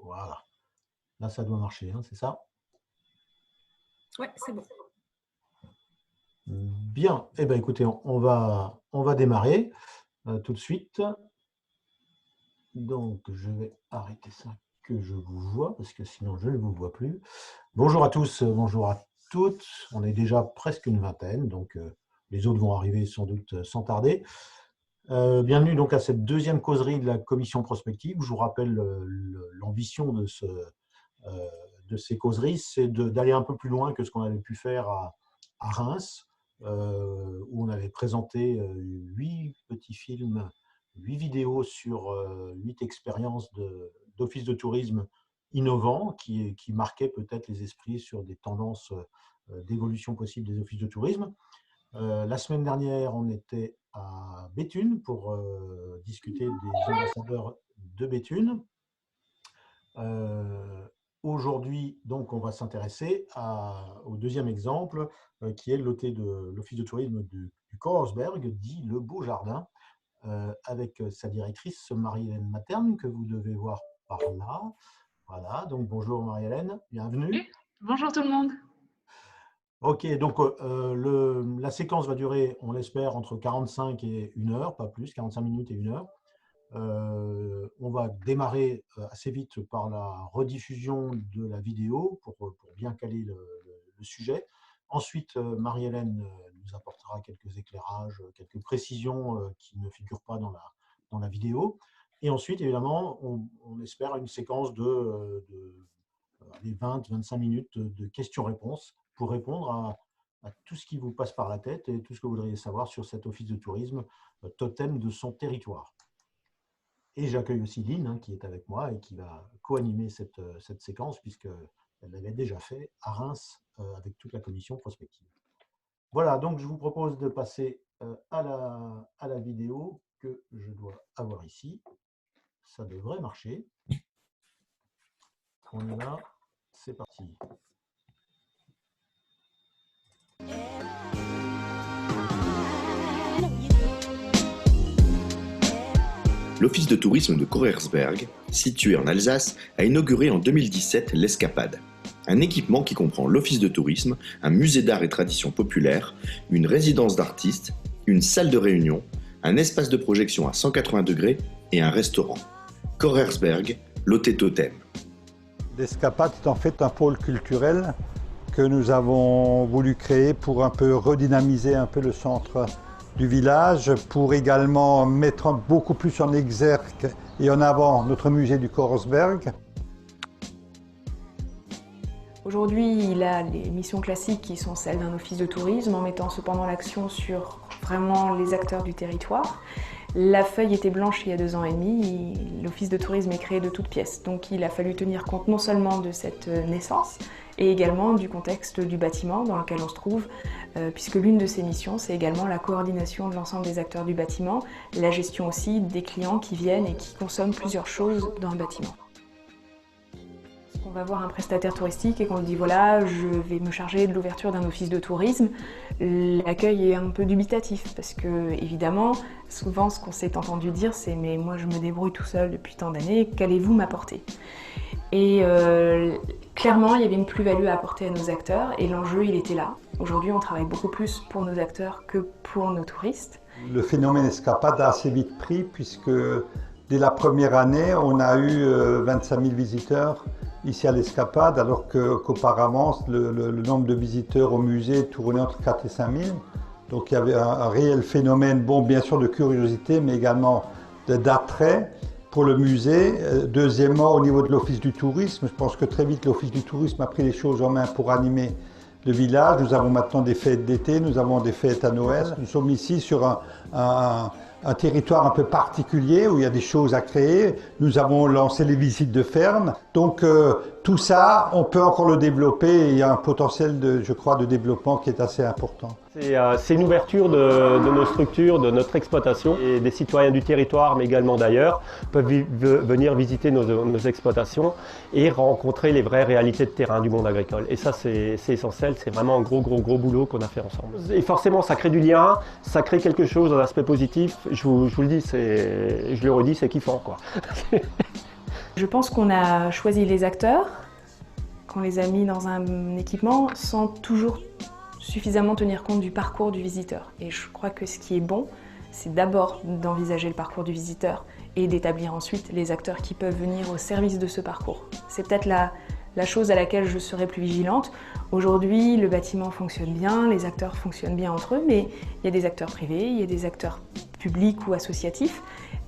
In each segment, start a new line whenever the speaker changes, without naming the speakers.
Voilà. Là, ça doit marcher, hein, c'est ça?
Ouais, c'est bon.
Bien. Eh bien, écoutez, on va démarrer tout de suite. Donc, je vais arrêter ça que je vous vois, parce que sinon, je ne vous vois plus. Bonjour à tous, bonjour à toutes. On est déjà presque une vingtaine, donc les autres vont arriver sans doute sans tarder. Bienvenue donc à cette deuxième causerie de la commission prospective. Je vous rappelle l'ambition de ces causeries, c'est d'aller un peu plus loin que ce qu'on avait pu faire à Reims, où on avait présenté 8 petits films, 8 vidéos sur 8 expériences d'office de tourisme innovants qui marquaient peut-être les esprits sur des tendances d'évolution possible des offices de tourisme. La semaine dernière, on était à Béthune pour discuter des ambassadeurs de Béthune. Aujourd'hui, donc, on va s'intéresser au deuxième exemple, qui est l'office de tourisme du Korsberg, dit Le Beau Jardin, avec sa directrice Marie-Hélène Materne, que vous devez voir par là. Voilà, donc bonjour Marie-Hélène, bienvenue.
Oui. Bonjour tout le monde.
Ok, donc la séquence va durer, on l'espère, entre 45 et 1 heure, pas plus, 45 minutes et 1 heure. On va démarrer assez vite par la rediffusion de la vidéo pour bien caler le sujet. Ensuite, Marie-Hélène nous apportera quelques éclairages, quelques précisions qui ne figurent pas dans la vidéo. Et ensuite, évidemment, on espère une séquence de 20-25 minutes de questions-réponses pour répondre à tout ce qui vous passe par la tête et tout ce que vous voudriez savoir sur cet office de tourisme, totem de son territoire. Et j'accueille aussi Lynn, hein, qui est avec moi et qui va co-animer cette séquence, puisqu'elle l'avait déjà fait à Reims avec toute la commission prospective. Voilà, donc je vous propose de passer à la vidéo que je dois avoir ici. Ça devrait marcher. On est là, c'est parti.
L'Office de tourisme de Korersberg, situé en Alsace, a inauguré en 2017 l'Escapade. Un équipement qui comprend l'office de tourisme, un musée d'art et traditions populaires, une résidence d'artistes, une salle de réunion, un espace de projection à 180 degrés et un restaurant. Korersberg, l'hôtel totem.
L'Escapade est en fait un pôle culturel que nous avons voulu créer pour un peu redynamiser un peu le centre du village, pour également mettre beaucoup plus en exergue et en avant notre musée du Korsberg.
Aujourd'hui, il a les missions classiques qui sont celles d'un office de tourisme, en mettant cependant l'action sur vraiment les acteurs du territoire. La feuille était blanche il y a 2 ans et demi, l'office de tourisme est créé de toutes pièces, donc il a fallu tenir compte non seulement de cette naissance, et également du contexte du bâtiment dans lequel on se trouve, puisque l'une de ses missions, c'est également la coordination de l'ensemble des acteurs du bâtiment, la gestion aussi des clients qui viennent et qui consomment plusieurs choses dans le bâtiment. On va voir un prestataire touristique et qu'on lui dit voilà, je vais me charger de l'ouverture d'un office de tourisme, l'accueil est un peu dubitatif parce que évidemment, souvent ce qu'on s'est entendu dire c'est mais moi je me débrouille tout seul depuis tant d'années, qu'allez-vous m'apporter? Et clairement, il y avait une plus-value à apporter à nos acteurs et l'enjeu il était là. Aujourd'hui, on travaille beaucoup plus pour nos acteurs que pour nos touristes.
Le phénomène Escapade a assez vite pris puisque dès la première année, on a eu 25 000 visiteurs ici à l'Escapade, alors qu'auparavant, le nombre de visiteurs au musée tournait entre 4 et 5 000. Donc il y avait un réel phénomène, bon, bien sûr de curiosité, mais également d'attrait pour le musée. Deuxièmement, au niveau de l'Office du tourisme, je pense que très vite l'Office du tourisme a pris les choses en main pour animer le village. Nous avons maintenant des fêtes d'été, nous avons des fêtes à Noël. Nous sommes ici sur un territoire un peu particulier où il y a des choses à créer. Nous avons lancé les visites de ferme. Donc tout ça, on peut encore le développer et il y a un potentiel, je crois, de développement qui est assez important.
C'est une ouverture de nos structures, de notre exploitation et des citoyens du territoire, mais également d'ailleurs, peuvent venir visiter nos exploitations et rencontrer les vraies réalités de terrain du monde agricole. Et ça, c'est essentiel, c'est vraiment un gros boulot qu'on a fait ensemble. Et forcément, ça crée du lien, ça crée quelque chose, un aspect positif. Je vous le dis, je le redis, c'est kiffant, quoi.
Je pense qu'on a choisi les acteurs, qu'on les a mis dans un équipement sans toujours suffisamment tenir compte du parcours du visiteur. Et je crois que ce qui est bon, c'est d'abord d'envisager le parcours du visiteur et d'établir ensuite les acteurs qui peuvent venir au service de ce parcours. C'est peut-être la chose à laquelle je serai plus vigilante. Aujourd'hui, le bâtiment fonctionne bien, les acteurs fonctionnent bien entre eux, mais il y a des acteurs privés, il y a des acteurs publics ou associatifs.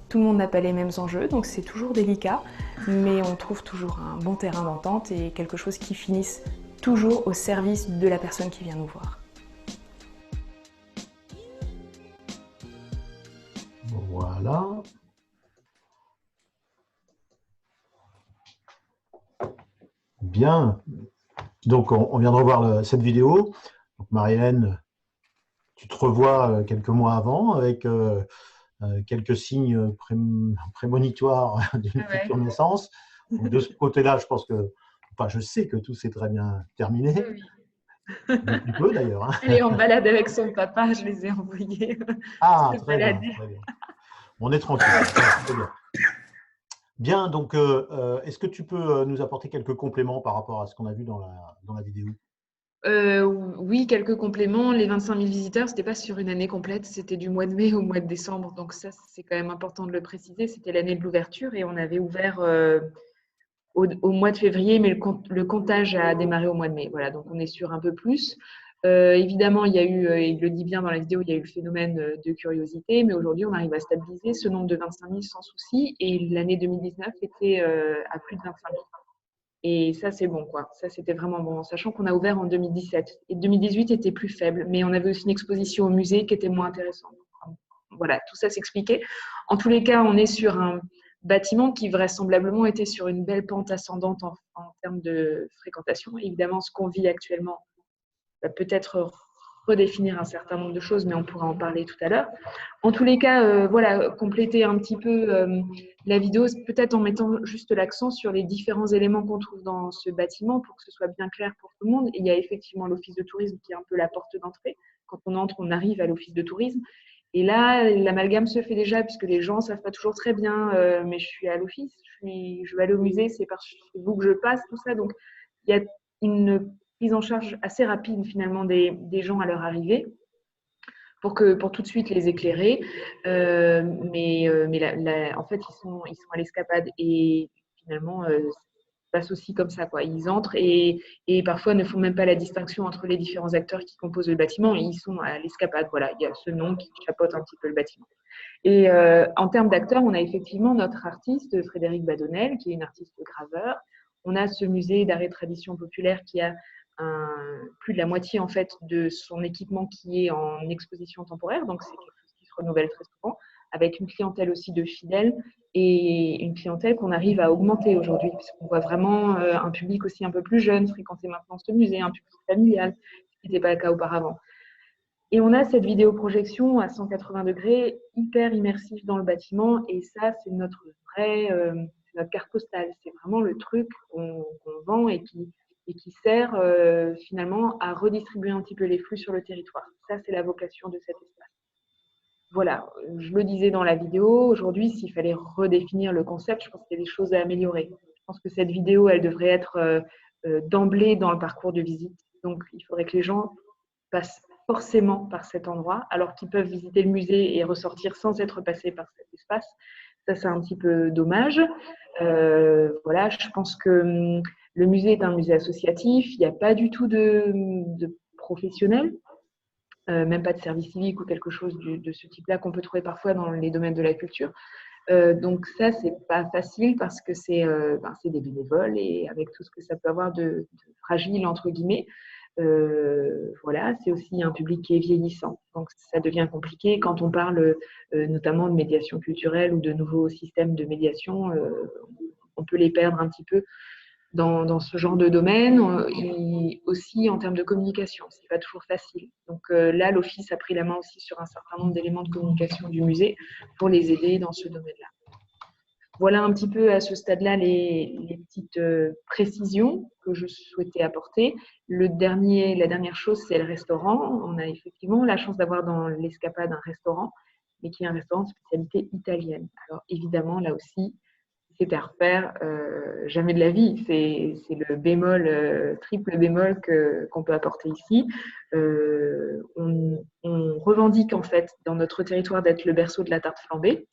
Tout le monde n'a pas les mêmes enjeux, donc c'est toujours délicat, mais on trouve toujours un bon terrain d'entente et quelque chose qui finisse toujours au service de la personne qui vient nous voir.
Voilà. Bien. Donc, on vient de revoir cette vidéo. Donc, Marie-Hélène, tu te revois quelques mois avant avec quelques signes prémonitoires d'une future naissance. Donc, de ce côté-là, je pense que, enfin, je sais que tout s'est très bien terminé.
Oui.
Depuis peu d'ailleurs. Hein.
Elle est en balade avec son papa, je les ai envoyés.
Ah, très bien, très bien. On est tranquille. Très bien. Bien, donc, est-ce que tu peux nous apporter quelques compléments par rapport à ce qu'on a vu dans la vidéo?
Oui, quelques compléments. Les 25 000 visiteurs, ce n'était pas sur une année complète, c'était du mois de mai au mois de décembre. Donc ça, c'est quand même important de le préciser. C'était l'année de l'ouverture et on avait ouvert au mois de février, mais le comptage a démarré au mois de mai. Voilà, donc on est sur un peu plus. Évidemment, il y a eu, il le dit bien dans la vidéo, il y a eu le phénomène de curiosité, mais aujourd'hui, on arrive à stabiliser ce nombre de 25 000 sans souci. Et l'année 2019 était à plus de 25 000. Et ça, c'est bon, quoi. Ça, c'était vraiment bon, sachant qu'on a ouvert en 2017. Et 2018 était plus faible, mais on avait aussi une exposition au musée qui était moins intéressante. Voilà, tout ça s'expliquait. En tous les cas, on est sur un bâtiment qui vraisemblablement était sur une belle pente ascendante en termes de fréquentation. Évidemment, ce qu'on vit actuellement va peut-être redéfinir un certain nombre de choses, mais on pourra en parler tout à l'heure. En tous les cas, voilà, compléter un petit peu la vidéo, peut-être en mettant juste l'accent sur les différents éléments qu'on trouve dans ce bâtiment pour que ce soit bien clair pour tout le monde. Et il y a effectivement l'office de tourisme qui est un peu la porte d'entrée. Quand on entre, on arrive à l'office de tourisme. Et là, l'amalgame se fait déjà puisque les gens ne savent pas toujours très bien, mais je suis à l'office, je vais aller au musée, c'est par vous que je passe, tout ça. Donc, il y a une prise en charge assez rapide finalement des gens à leur arrivée pour tout de suite les éclairer. Mais en fait, ils sont à l'escapade et finalement, ça passe aussi comme ça, quoi. Ils entrent et parfois ne font même pas la distinction entre les différents acteurs qui composent le bâtiment. Et ils sont à l'escapade. Voilà, il y a ce nom qui chapeaute un petit peu le bâtiment. Et en termes d'acteurs, on a effectivement notre artiste Frédéric Badonnel, qui est une artiste graveur. On a ce musée d'art et tradition populaire qui a plus de la moitié en fait de son équipement qui est en exposition temporaire, donc c'est quelque chose qui se renouvelle très souvent, avec une clientèle aussi de fidèles et une clientèle qu'on arrive à augmenter aujourd'hui, puisqu'on voit vraiment un public aussi un peu plus jeune fréquenter maintenant ce musée, un public familial, ce qui n'était pas le cas auparavant. Et on a cette vidéoprojection à 180 degrés, hyper immersif dans le bâtiment, et ça, c'est notre carte postale. C'est vraiment le truc qu'on vend et qui sert finalement à redistribuer un petit peu les flux sur le territoire. Ça, c'est la vocation de cet espace. Voilà, je le disais dans la vidéo, aujourd'hui, s'il fallait redéfinir le concept, je pense qu'il y a des choses à améliorer. Je pense que cette vidéo, elle devrait être d'emblée dans le parcours de visite. Donc, il faudrait que les gens passent forcément par cet endroit, alors qu'ils peuvent visiter le musée et ressortir sans être passés par cet espace. Ça, c'est un petit peu dommage. Voilà, je pense que le musée est un musée associatif. Il n'y a pas du tout de professionnels, même pas de service civique ou quelque chose de ce type-là qu'on peut trouver parfois dans les domaines de la culture. Donc ça, c'est pas facile parce que c'est des bénévoles et avec tout ce que ça peut avoir de fragile, entre guillemets. Voilà, c'est aussi un public qui est vieillissant. Donc, ça devient compliqué quand on parle notamment de médiation culturelle ou de nouveaux systèmes de médiation. On peut les perdre un petit peu dans ce genre de domaine. Et aussi en termes de communication, c'est pas toujours facile. Donc là, l'Office a pris la main aussi sur un certain nombre d'éléments de communication du musée pour les aider dans ce domaine-là. Voilà un petit peu à ce stade-là les petites précisions que je souhaitais apporter. La dernière chose, c'est le restaurant. On a effectivement la chance d'avoir dans l'Escapade un restaurant, mais qui est un restaurant de spécialité italienne. Alors évidemment, là aussi, c'est à refaire, jamais de la vie. C'est le bémol, triple bémol qu'on peut apporter ici. On revendique en fait dans notre territoire d'être le berceau de la tarte flambée.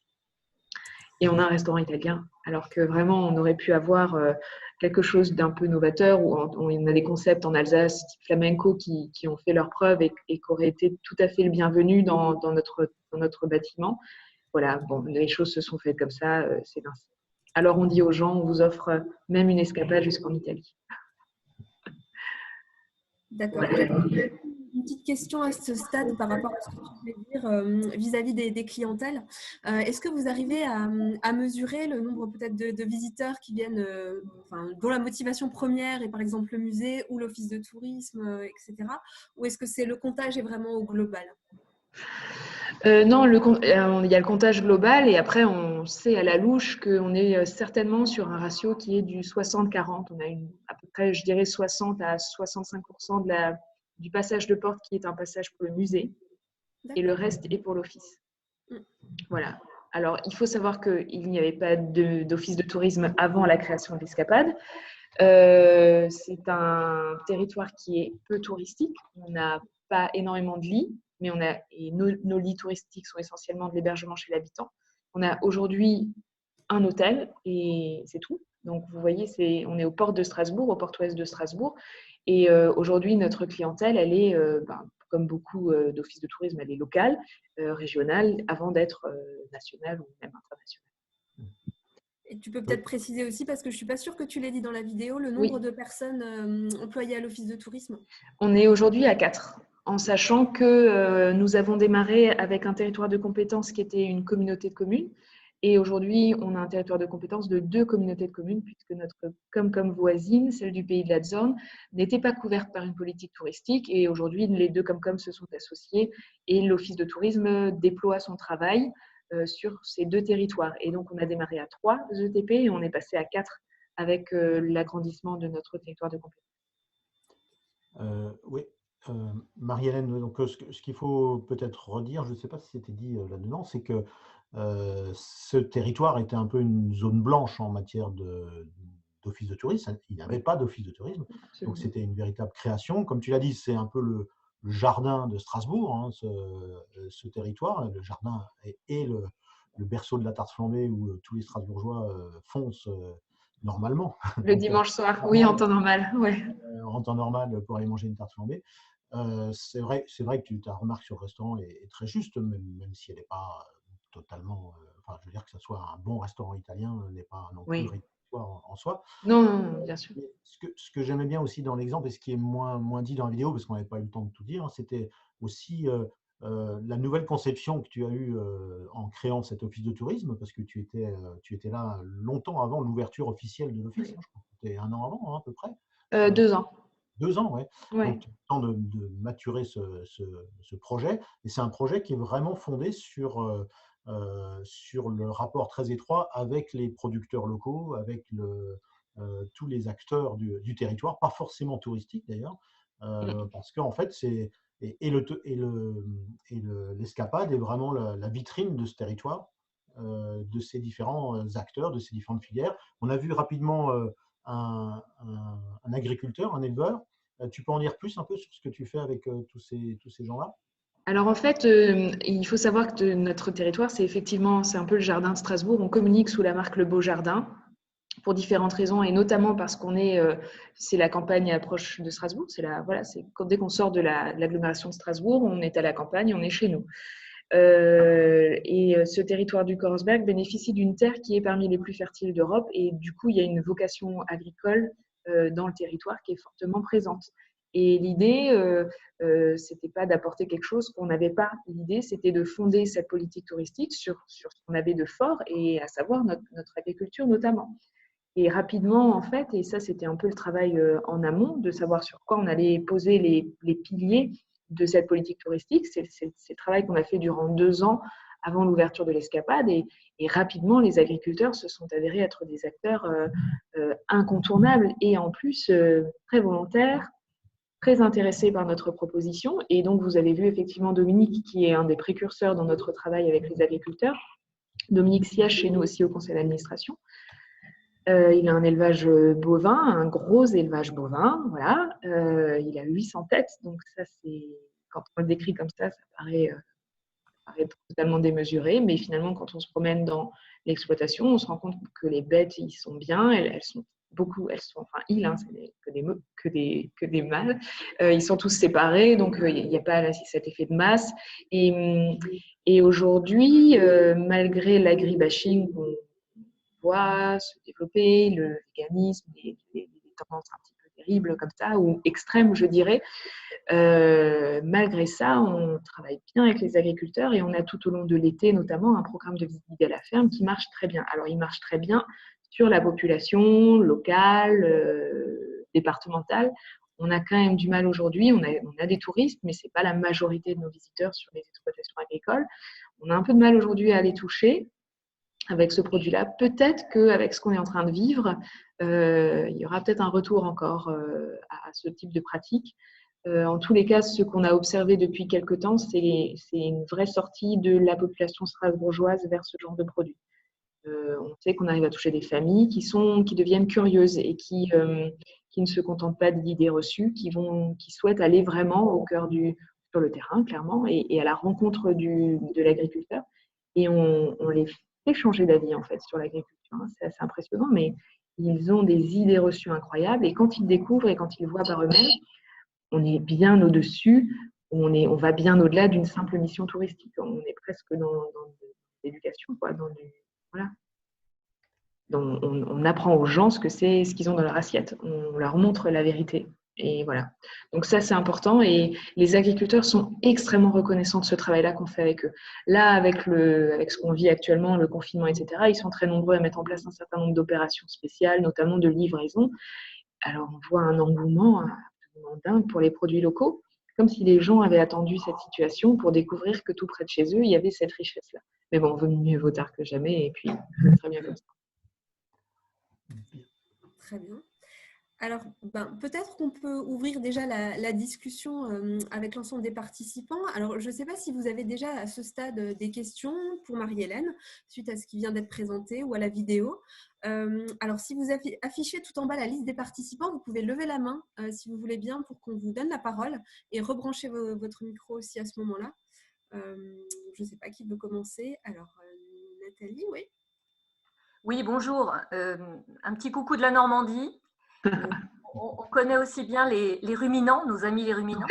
Et on a un restaurant italien, alors que vraiment on aurait pu avoir quelque chose d'un peu novateur, où on a des concepts en Alsace, type flamenco, qui ont fait leurs preuves et qui auraient été tout à fait le bienvenu dans notre bâtiment. Voilà, bon, les choses se sont faites comme ça, c'est ainsi. Alors on dit aux gens, on vous offre même une escapade jusqu'en Italie.
D'accord.
Voilà.
Une petite question à ce stade par rapport à ce que tu voulais dire vis-à-vis des clientèles. Est-ce que vous arrivez à mesurer le nombre peut-être de visiteurs qui viennent, dont la motivation première est par exemple le musée ou l'office de tourisme, etc. Ou est-ce que le comptage est vraiment au global?
Non, il y a le comptage global et après on sait à la louche qu'on est certainement sur un ratio qui est du 60-40. On a à peu près, je dirais, 60 à 65% du passage de porte qui est un passage pour le musée et le reste est pour l'office. Voilà. Alors, il faut savoir qu'il n'y avait pas d'office de tourisme avant la création de l'Escapade. C'est un territoire qui est peu touristique. On n'a pas énormément de lits, mais nos lits touristiques sont essentiellement de l'hébergement chez l'habitant. On a aujourd'hui un hôtel et c'est tout. Donc, vous voyez, on est aux portes de Strasbourg, aux portes ouest de Strasbourg. Et aujourd'hui, notre clientèle, elle est, comme beaucoup d'offices de tourisme, elle est locale, régionale, avant d'être nationale ou même internationale.
Et tu peux peut-être préciser aussi, parce que je ne suis pas sûre que tu l'aies dit dans la vidéo, le nombre de personnes employées à l'office de tourisme.
On est aujourd'hui à 4, en sachant que nous avons démarré avec un territoire de compétences qui était une communauté de communes. Et aujourd'hui, on a un territoire de compétences de 2 communautés de communes, puisque notre Comcom voisine, celle du Pays de la Zorn, n'était pas couverte par une politique touristique. Et aujourd'hui, les 2 Comcom se sont associés et l'office de tourisme déploie son travail sur ces 2 territoires. Et donc, on a démarré à 3 ETP et on est passé à 4 avec l'agrandissement de notre territoire de compétences.
Oui, Marie-Hélène, donc, ce qu'il faut peut-être redire, je ne sais pas si c'était dit là-dedans, c'est que ce territoire était un peu une zone blanche en matière d'office de tourisme. Il n'y avait pas d'office de tourisme, donc c'était une véritable création. Comme tu l'as dit, c'est un peu le jardin de Strasbourg, hein, ce territoire. Le jardin est le berceau de la tarte flambée où tous les Strasbourgeois foncent normalement.
Le dimanche soir, oui, en temps normal. Ouais.
En temps normal pour aller manger une tarte flambée. C'est vrai que ta remarque sur le restaurant est très juste, même si elle n'est pas totalement… je veux dire que ce soit un bon restaurant italien n'est pas non plus rédhibitoire en soi.
Non, bien sûr.
Mais ce que j'aimais bien aussi dans l'exemple, et ce qui est moins dit dans la vidéo, parce qu'on n'avait pas eu le temps de tout dire, hein, c'était aussi la nouvelle conception que tu as eue en créant cet office de tourisme, parce que tu étais là longtemps avant l'ouverture officielle de l'office. Hein, je crois que c'était 1 an avant, hein, à peu près.
2 ans.
2 ans, ouais.
Ouais.
Donc, tu as le temps de maturer ce projet. Et c'est un projet qui est vraiment fondé sur le rapport très étroit avec les producteurs locaux, avec tous les acteurs du territoire, pas forcément touristiques d'ailleurs, parce qu'en fait, l'Escapade est vraiment la vitrine de ce territoire, de ces différents acteurs, de ces différentes filières. On a vu rapidement un agriculteur, un éleveur. Tu peux en dire plus un peu sur ce que tu fais avec tous ces gens-là?
Alors en fait, il faut savoir que notre territoire, c'est un peu le jardin de Strasbourg. On communique sous la marque Le Beau Jardin pour différentes raisons et notamment parce c'est la campagne approche de Strasbourg. Dès qu'on sort de l'agglomération de Strasbourg, on est à la campagne, on est chez nous. Et ce territoire du Korsberg bénéficie d'une terre qui est parmi les plus fertiles d'Europe et du coup, il y a une vocation agricole dans le territoire qui est fortement présente. Et l'idée, c'était pas d'apporter quelque chose qu'on n'avait pas. L'idée, c'était de fonder cette politique touristique sur ce qu'on avait de fort, et à savoir notre agriculture notamment. Et rapidement, en fait, et ça, c'était un peu le travail en amont, de savoir sur quoi on allait poser les piliers de cette politique touristique. C'est le travail qu'on a fait durant 2 ans avant l'ouverture de l'Escapade. Et rapidement, les agriculteurs se sont avérés être des acteurs incontournables et en plus très volontaires, très intéressés par notre proposition. Et donc, vous avez vu effectivement Dominique, qui est un des précurseurs dans notre travail avec les agriculteurs. Dominique siège chez nous aussi au conseil d'administration. Il a un élevage bovin, un gros élevage bovin, voilà. Il a 800 têtes, donc ça, quand on le décrit comme ça paraît totalement démesuré, mais finalement, quand on se promène dans l'exploitation, on se rend compte que les bêtes, ils sont bien, elles sont beaucoup, enfin, c'est que des mâles. Ils sont tous séparés, donc il n'y a pas cet effet de masse. Et aujourd'hui, malgré l'agribashing qu'on voit se développer, le véganisme, les tendances un petit peu terribles comme ça, ou extrêmes, je dirais, malgré ça, on travaille bien avec les agriculteurs et on a tout au long de l'été notamment un programme de visite guidée à la ferme qui marche très bien. Alors, il marche très bien sur la population locale, départementale. On a quand même du mal aujourd'hui, on a des touristes, mais ce n'est pas la majorité de nos visiteurs sur les exploitations agricoles. On a un peu de mal aujourd'hui à les toucher avec ce produit-là. Peut-être qu'avec ce qu'on est en train de vivre, il y aura peut-être un retour encore à ce type de pratique. En tous les cas, ce qu'on a observé depuis quelques temps, c'est une vraie sortie de la population strasbourgeoise vers ce genre de produit. On sait qu'on arrive à toucher des familles qui deviennent curieuses et qui ne se contentent pas d'idées reçues, qui souhaitent aller vraiment au cœur sur le terrain, clairement, et à la rencontre de l'agriculteur. Et on les fait changer d'avis, en fait, sur l'agriculture. C'est assez impressionnant, mais ils ont des idées reçues incroyables. Et quand ils découvrent et quand ils voient par eux-mêmes, on est bien au-dessus, on va bien au-delà d'une simple mission touristique. On est presque dans l'éducation, quoi, voilà. Donc, on apprend aux gens ce qu'ils ont dans leur assiette. On leur montre la vérité. Et voilà. Donc ça, c'est important. Et les agriculteurs sont extrêmement reconnaissants de ce travail-là qu'on fait avec eux. Là, avec ce qu'on vit actuellement, le confinement, etc., ils sont très nombreux à mettre en place un certain nombre d'opérations spéciales, notamment de livraison. Alors, on voit un engouement absolument dingue pour les produits locaux, comme si les gens avaient attendu cette situation pour découvrir que tout près de chez eux, il y avait cette richesse-là. Mais bon, mieux vaut tard que jamais, et puis très bien comme ça.
Très bien. Alors, peut-être qu'on peut ouvrir déjà la discussion avec l'ensemble des participants. Alors, je ne sais pas si vous avez déjà à ce stade des questions pour Marie-Hélène, suite à ce qui vient d'être présenté ou à la vidéo. Alors, si vous affichez tout en bas la liste des participants, vous pouvez lever la main si vous voulez bien pour qu'on vous donne la parole et rebrancher votre micro aussi à ce moment-là. Je ne sais pas qui veut commencer. Alors, Nathalie, oui.
Oui, bonjour. Un petit coucou de la Normandie. On connaît aussi bien les ruminants, nos amis les ruminants.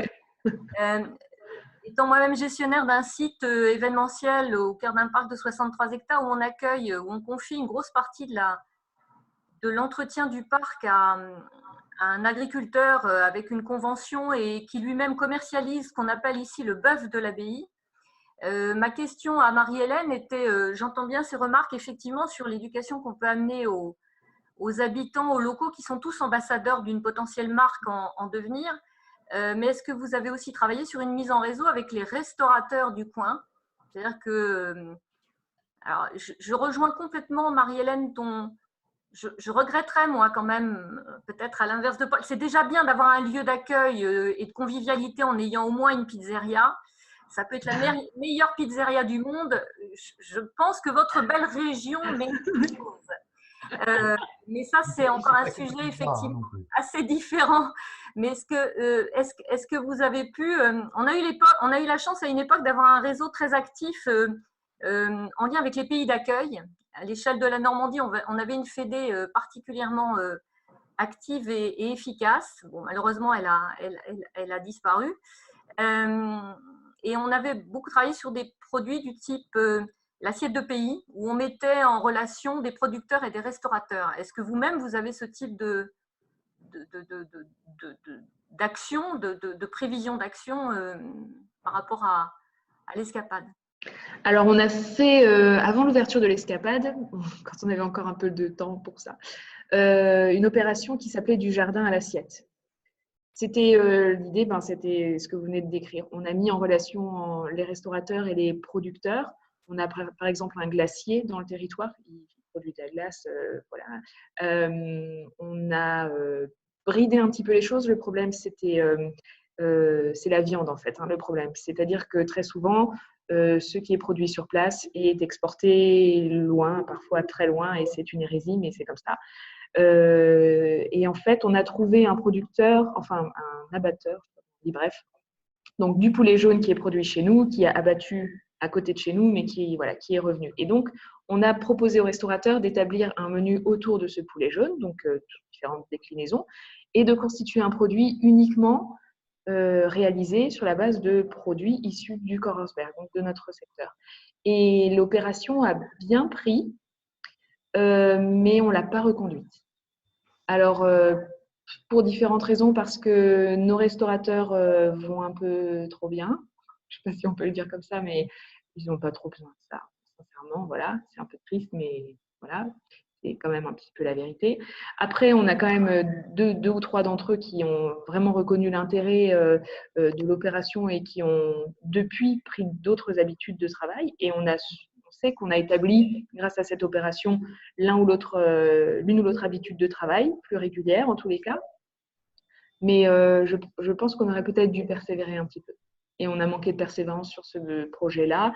Étant moi-même gestionnaire d'un site événementiel au cœur d'un parc de 63 hectares où on confie une grosse partie de l'entretien du parc à un agriculteur avec une convention et qui lui-même commercialise ce qu'on appelle ici le bœuf de l'abbaye. Ma question à Marie-Hélène était, j'entends bien ces remarques effectivement sur l'éducation qu'on peut amener aux habitants, aux locaux qui sont tous ambassadeurs d'une potentielle marque en devenir. Mais est-ce que vous avez aussi travaillé sur une mise en réseau avec les restaurateurs du coin? C'est-à-dire que, alors, je rejoins complètement Marie-Hélène, je regretterais moi quand même, peut-être à l'inverse de Paul, c'est déjà bien d'avoir un lieu d'accueil et de convivialité en ayant au moins une pizzeria. Ça peut être la meilleure pizzeria du monde. Je pense que votre belle région mérite quelque chose. Mais ça, c'est encore un sujet effectivement assez différent. Mais est-ce que vous avez pu… on a eu la chance à une époque d'avoir un réseau très actif en lien avec les pays d'accueil. À l'échelle de la Normandie, on avait une fédé particulièrement active et efficace. Bon, malheureusement, elle a disparu. Et on avait beaucoup travaillé sur des produits du type l'assiette de pays, où on mettait en relation des producteurs et des restaurateurs. Est-ce que vous-même, vous avez ce type d'action, de prévision d'action par rapport à l'escapade?
Alors, on a fait, avant l'ouverture de l'escapade, quand on avait encore un peu de temps pour ça, une opération qui s'appelait du jardin à l'assiette. C'était l'idée, c'était ce que vous venez de décrire. On a mis en relation les restaurateurs et les producteurs. On a par exemple un glacier dans le territoire qui produit de la glace. Voilà. On a bridé un petit peu les choses. Le problème, c'est la viande en fait. Le problème, c'est-à-dire que très souvent, ce qui est produit sur place est exporté loin, parfois très loin, et c'est une hérésie, mais c'est comme ça. Et en fait, on a trouvé un producteur, enfin un abatteur, bref, donc du poulet jaune qui est produit chez nous, qui a abattu à côté de chez nous, mais qui est revenu. Et donc, on a proposé aux restaurateurs d'établir un menu autour de ce poulet jaune, donc différentes déclinaisons, et de constituer un produit uniquement réalisé sur la base de produits issus du Korersberg, donc de notre secteur. Et l'opération a bien pris, mais on ne l'a pas reconduite. Alors, pour différentes raisons, parce que nos restaurateurs vont un peu trop bien. Je ne sais pas si on peut le dire comme ça, mais ils n'ont pas trop besoin de ça. Sincèrement, voilà, c'est un peu triste, mais voilà, c'est quand même un petit peu la vérité. Après, on a quand même deux ou trois d'entre eux qui ont vraiment reconnu l'intérêt de l'opération et qui ont depuis pris d'autres habitudes de travail. Et on sait qu'on a établi, grâce à cette opération, l'une ou l'autre habitude de travail, plus régulière en tous les cas. Mais je pense qu'on aurait peut-être dû persévérer un petit peu. Et on a manqué de persévérance sur ce projet-là.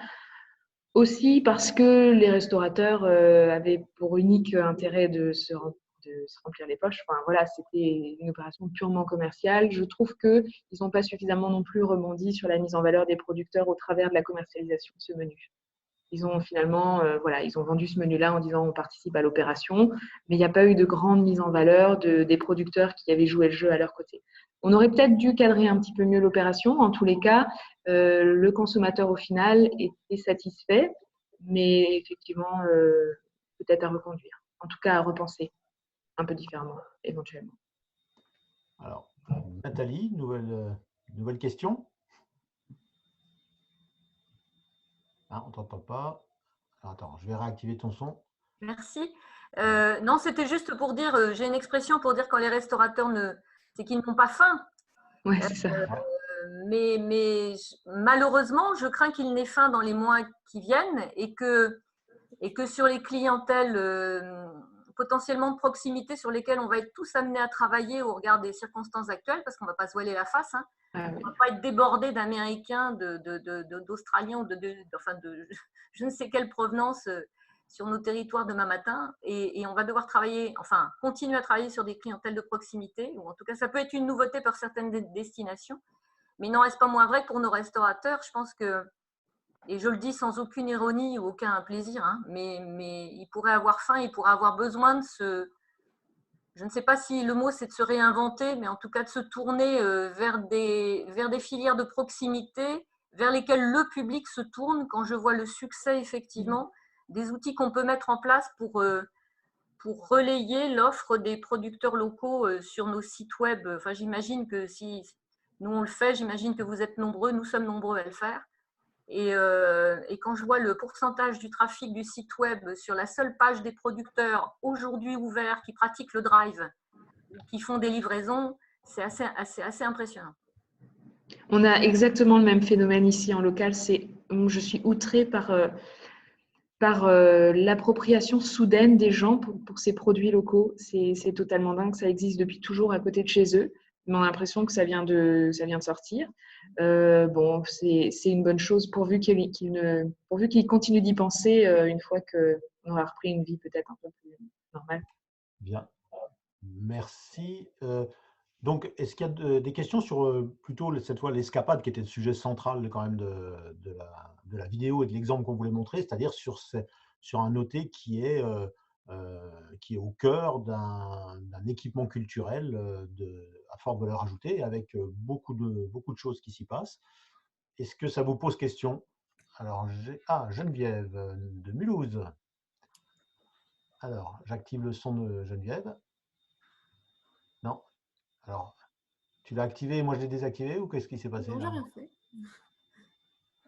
Aussi parce que les restaurateurs avaient pour unique intérêt de se remplir les poches. Enfin, voilà, c'était une opération purement commerciale. Je trouve qu'ils n'ont pas suffisamment non plus rebondi sur la mise en valeur des producteurs au travers de la commercialisation de ce menu. Ils ont finalement, ils ont vendu ce menu-là en disant on participe à l'opération, mais il n'y a pas eu de grande mise en valeur des producteurs qui avaient joué le jeu à leur côté. On aurait peut-être dû cadrer un petit peu mieux l'opération. En tous les cas, le consommateur au final était satisfait, mais effectivement, peut-être à reconduire. En tout cas, à repenser un peu différemment, éventuellement.
Alors, Nathalie, nouvelle question. Ah, on ne t'entend pas. Alors, attends, je vais réactiver ton son.
Merci. Non, c'était juste pour dire, j'ai une expression pour dire quand les restaurateurs c'est qu'ils n'ont pas faim.
Oui, c'est ça.
Mais malheureusement, je crains qu'ils n'aient faim dans les mois qui viennent et que sur les clientèles potentiellement de proximité sur lesquelles on va être tous amenés à travailler au regard des circonstances actuelles, parce qu'on ne va pas se voiler la face, hein. On ne va pas être débordé d'Américains, d'Australiens, de je ne sais quelle provenance sur nos territoires demain matin, et on va devoir continuer à travailler sur des clientèles de proximité, ou en tout cas ça peut être une nouveauté pour certaines destinations, mais il n'en reste pas moins vrai que pour nos restaurateurs, je pense que, et je le dis sans aucune ironie ou aucun plaisir, hein, mais ils pourraient avoir faim, ils pourraient avoir besoin de je ne sais pas si le mot c'est de se réinventer, mais en tout cas de se tourner vers des filières de proximité vers lesquelles le public se tourne quand je vois le succès effectivement des outils qu'on peut mettre en place pour relayer l'offre des producteurs locaux sur nos sites web. Enfin, j'imagine que si nous on le fait, j'imagine que vous êtes nombreux, nous sommes nombreux à le faire. Et quand je vois le pourcentage du trafic du site web sur la seule page des producteurs aujourd'hui ouverts qui pratiquent le drive, qui font des livraisons, c'est assez impressionnant.
On a exactement le même phénomène ici en local. Je suis outrée par l'appropriation soudaine des gens pour ces produits locaux. C'est totalement dingue. Ça existe depuis toujours à côté de chez eux. Mais on a l'impression que ça vient de sortir. Bon, c'est une bonne chose pourvu qu'ils continuent d'y penser une fois qu'on aura repris une vie peut-être un peu plus normale.
Bien, merci. Donc, est-ce qu'il y a des questions sur plutôt cette fois l'escapade qui était le sujet central quand même de la vidéo et de l'exemple qu'on voulait montrer, c'est-à-dire sur un OT qui est au cœur d'un équipement culturel à forte valeur ajoutée, avec beaucoup de choses qui s'y passent. Est-ce que ça vous pose question? Alors, Geneviève de Mulhouse. Alors, j'active le son de Geneviève. Non? Alors, tu l'as activé et moi je l'ai désactivé, ou qu'est-ce qui s'est passé?
Non, j'ai rien fait.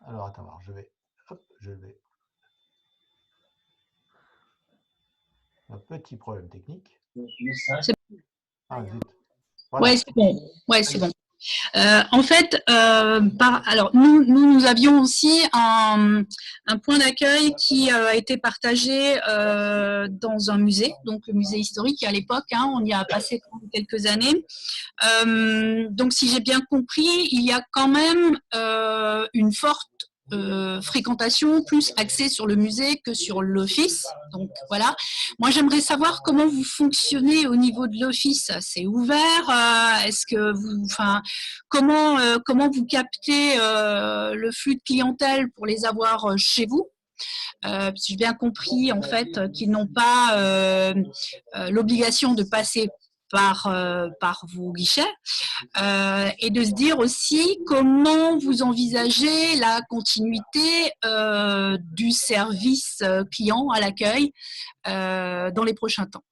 Alors, attends, je vais. Un petit problème technique. Ah, zut. Voilà.
Ouais, c'est bon. Ouais, c'est bon. En fait, alors nous avions aussi un point d'accueil qui a été partagé dans un musée, donc le musée historique à l'époque, hein, on y a passé quelques années. Donc si j'ai bien compris, il y a quand même une forte fréquentation plus axée sur le musée que sur l'office. Donc voilà. Moi, j'aimerais savoir comment vous fonctionnez au niveau de l'office. C'est ouvert? Est-ce que vous, enfin, comment vous captez le flux de clientèle pour les avoir chez vous? J'ai bien compris en fait qu'ils n'ont pas l'obligation de passer par vos guichets et de se dire aussi comment vous envisagez la continuité du service client à l'accueil dans les prochains temps.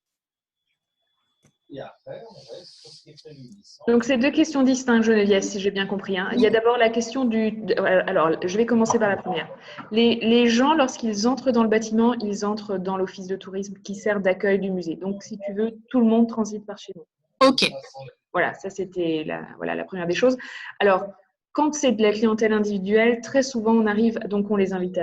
Donc, c'est deux questions distinctes, Geneviève, si j'ai bien compris. Hein. Il y a d'abord la question du… Alors, je vais commencer par la première. Les gens, lorsqu'ils entrent dans le bâtiment, ils entrent dans l'office de tourisme qui sert d'accueil du musée. Donc, si tu veux, tout le monde transite par chez nous.
OK.
Voilà, ça, c'était la première des choses. Alors, quand c'est de la clientèle individuelle, très souvent, on arrive… Donc, on les invite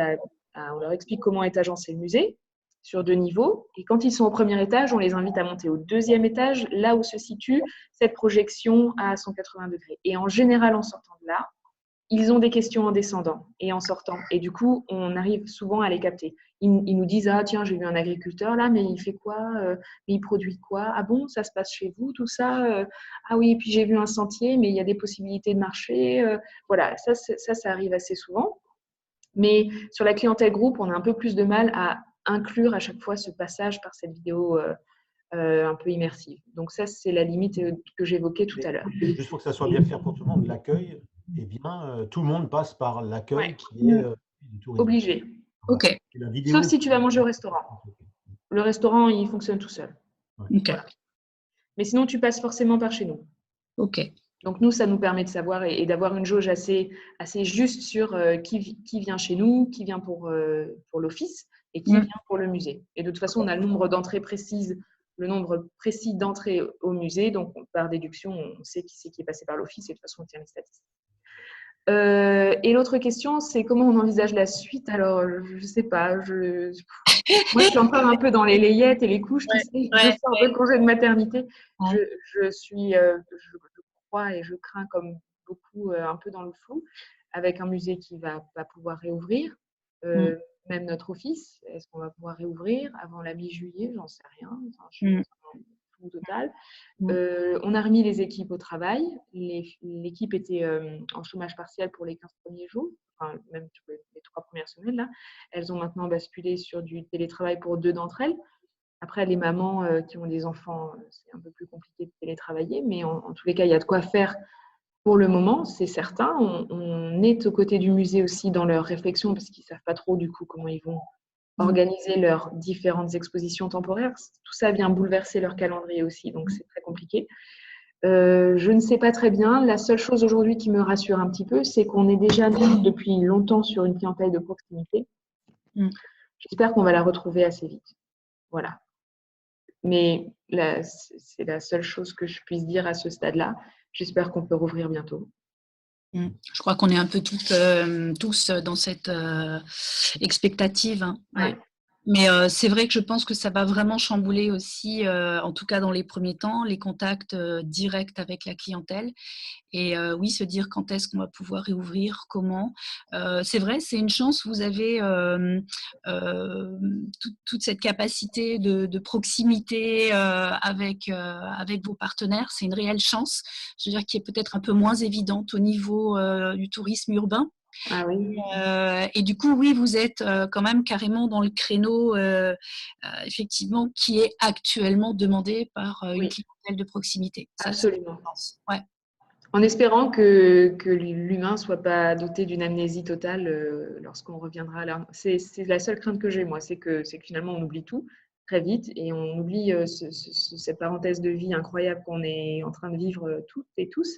on leur explique comment est agencé le musée sur 2 niveaux. Et quand ils sont au premier étage, on les invite à monter au 2e étage, là où se situe cette projection à 180 degrés. Et en général, en sortant de là, ils ont des questions en descendant et en sortant. Et du coup, on arrive souvent à les capter. Ils nous disent « Ah tiens, j'ai vu un agriculteur là, mais il fait quoi? Mais il produit quoi? Ah bon, ça se passe chez vous, tout ça? Ah oui, et puis j'ai vu un sentier, mais il y a des possibilités de marché. » Voilà, ça arrive assez souvent. Mais sur la clientèle groupe, on a un peu plus de mal à inclure à chaque fois ce passage par cette vidéo un peu immersive. Donc ça, c'est la limite que j'évoquais tout à l'heure.
Juste pour que ça soit bien clair pour tout le monde, l'accueil, eh bien, tout le monde passe par l'accueil qui est du tourisme.
Obligé.
OK.
Sauf si tu vas manger au restaurant. Le restaurant, il fonctionne tout seul.
OK.
Voilà. Mais sinon, tu passes forcément par chez nous.
OK.
Donc, nous, ça nous permet de savoir et d'avoir une jauge assez juste sur qui vient chez nous, qui vient pour l'office et qui vient pour le musée. Et de toute façon, on a le nombre d'entrées précises, le nombre précis d'entrées au musée. Donc, par déduction, on sait qui c'est qui est passé par l'office et de toute façon, on tient les statistiques. Et l'autre question, c'est comment on envisage la suite. Alors, je ne sais pas. Moi, je suis encore un peu dans les layettes et les couches. Tu sais, je sors de congé de maternité. Je crois et je crains comme beaucoup un peu dans le flou, avec un musée qui ne va pas pouvoir réouvrir. Même notre office, est-ce qu'on va pouvoir réouvrir avant la mi-juillet? J'en sais rien. Enfin, je suis dans le flou total. On a remis les équipes au travail. L'équipe était en chômage partiel pour les 15 premiers jours, enfin, même les 3 premières semaines. Là. Elles ont maintenant basculé sur du télétravail pour 2 d'entre elles. Après, les mamans qui ont des enfants, c'est un peu plus compliqué de télétravailler, mais en tous les cas, il y a de quoi faire pour le moment, c'est certain. On est aux côtés du musée aussi dans leurs réflexions, parce qu'ils ne savent pas trop du coup comment ils vont organiser leurs différentes expositions temporaires. Tout ça vient bouleverser leur calendrier aussi, donc c'est très compliqué. Je ne sais pas très bien. La seule chose aujourd'hui qui me rassure un petit peu, c'est qu'on est déjà depuis longtemps sur une clientèle de proximité. J'espère qu'on va la retrouver assez vite. Voilà. Mais c'est la seule chose que je puisse dire à ce stade-là. J'espère qu'on peut rouvrir bientôt.
Je crois qu'on est un peu tous dans cette expectative. Hein. Ouais. Mais c'est vrai que je pense que ça va vraiment chambouler aussi, en tout cas dans les premiers temps, les contacts directs avec la clientèle. Et oui, se dire quand est-ce qu'on va pouvoir réouvrir, comment. C'est vrai, c'est une chance. Vous avez toute cette capacité de proximité avec vos partenaires. C'est une réelle chance, je veux dire, qui est peut-être un peu moins évidente au niveau du tourisme urbain.
Ah oui.
Et du coup, oui, vous êtes quand même carrément dans le créneau, effectivement, qui est actuellement demandé par une clientèle de proximité. Ça,
absolument.
Ouais.
En espérant que l'humain ne soit pas doté d'une amnésie totale lorsqu'on reviendra à l'heure. C'est la seule crainte que j'ai, moi, c'est que finalement on oublie tout très vite et on oublie cette parenthèse de vie incroyable qu'on est en train de vivre toutes et tous.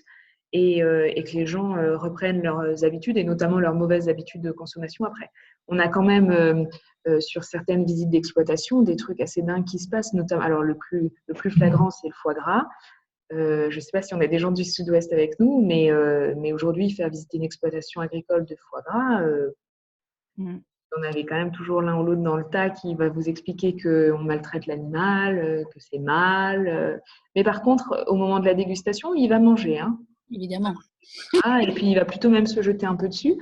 Et que les gens reprennent leurs habitudes et notamment leurs mauvaises habitudes de consommation après. On a quand même sur certaines visites d'exploitation des trucs assez dingues qui se passent, notamment, alors le plus flagrant c'est le foie gras. Je ne sais pas si on a des gens du sud-ouest avec nous, mais aujourd'hui faire visiter une exploitation agricole de foie gras, on avait quand même toujours l'un ou l'autre dans le tas qui va vous expliquer qu'on maltraite l'animal, que c'est mal. Mais par contre, au moment de la dégustation, il va manger. Hein.
Évidemment.
Et puis, il va plutôt même se jeter un peu dessus.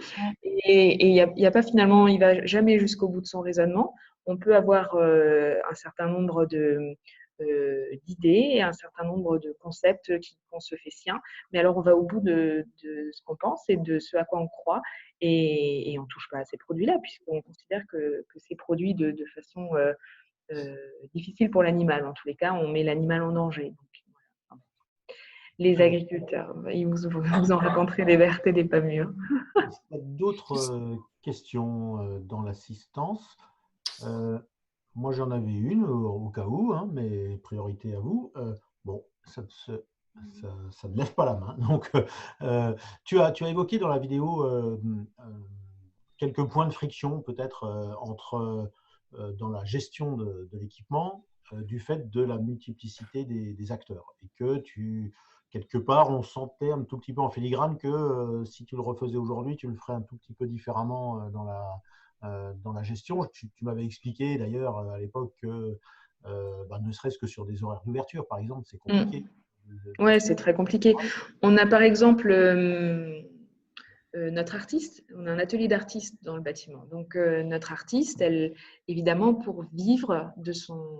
Et il y a pas finalement, il va jamais jusqu'au bout de son raisonnement. On peut avoir un certain nombre d'idées et un certain nombre de concepts qu'on se fait sien, mais alors on va au bout de ce qu'on pense et de ce à quoi on croit, et on ne touche pas à ces produits-là, puisqu'on considère que c'est produit de façon difficile pour l'animal. En tous les cas, on met l'animal en danger. Donc, voilà. Les agriculteurs, ils vous en raconterez des vertes et des pas mûres.
Est-ce qu'il y a d'autres questions dans l'assistance? Moi, j'en avais une au cas où, hein, mais priorité à vous. Bon, ça ne lève pas la main. Donc, tu as évoqué dans la vidéo quelques points de friction, peut-être, dans la gestion de l'équipement, du fait de la multiplicité des acteurs. Et que quelque part, on sentait un tout petit peu en filigrane que si tu le refaisais aujourd'hui, tu le ferais un tout petit peu différemment dans la gestion. Tu m'avais expliqué d'ailleurs à l'époque que ne serait-ce que sur des horaires d'ouverture, par exemple, c'est compliqué.
Ouais, c'est très compliqué. On a par exemple notre artiste, on a un atelier d'artiste dans le bâtiment. Donc notre artiste, elle, évidemment, pour vivre de son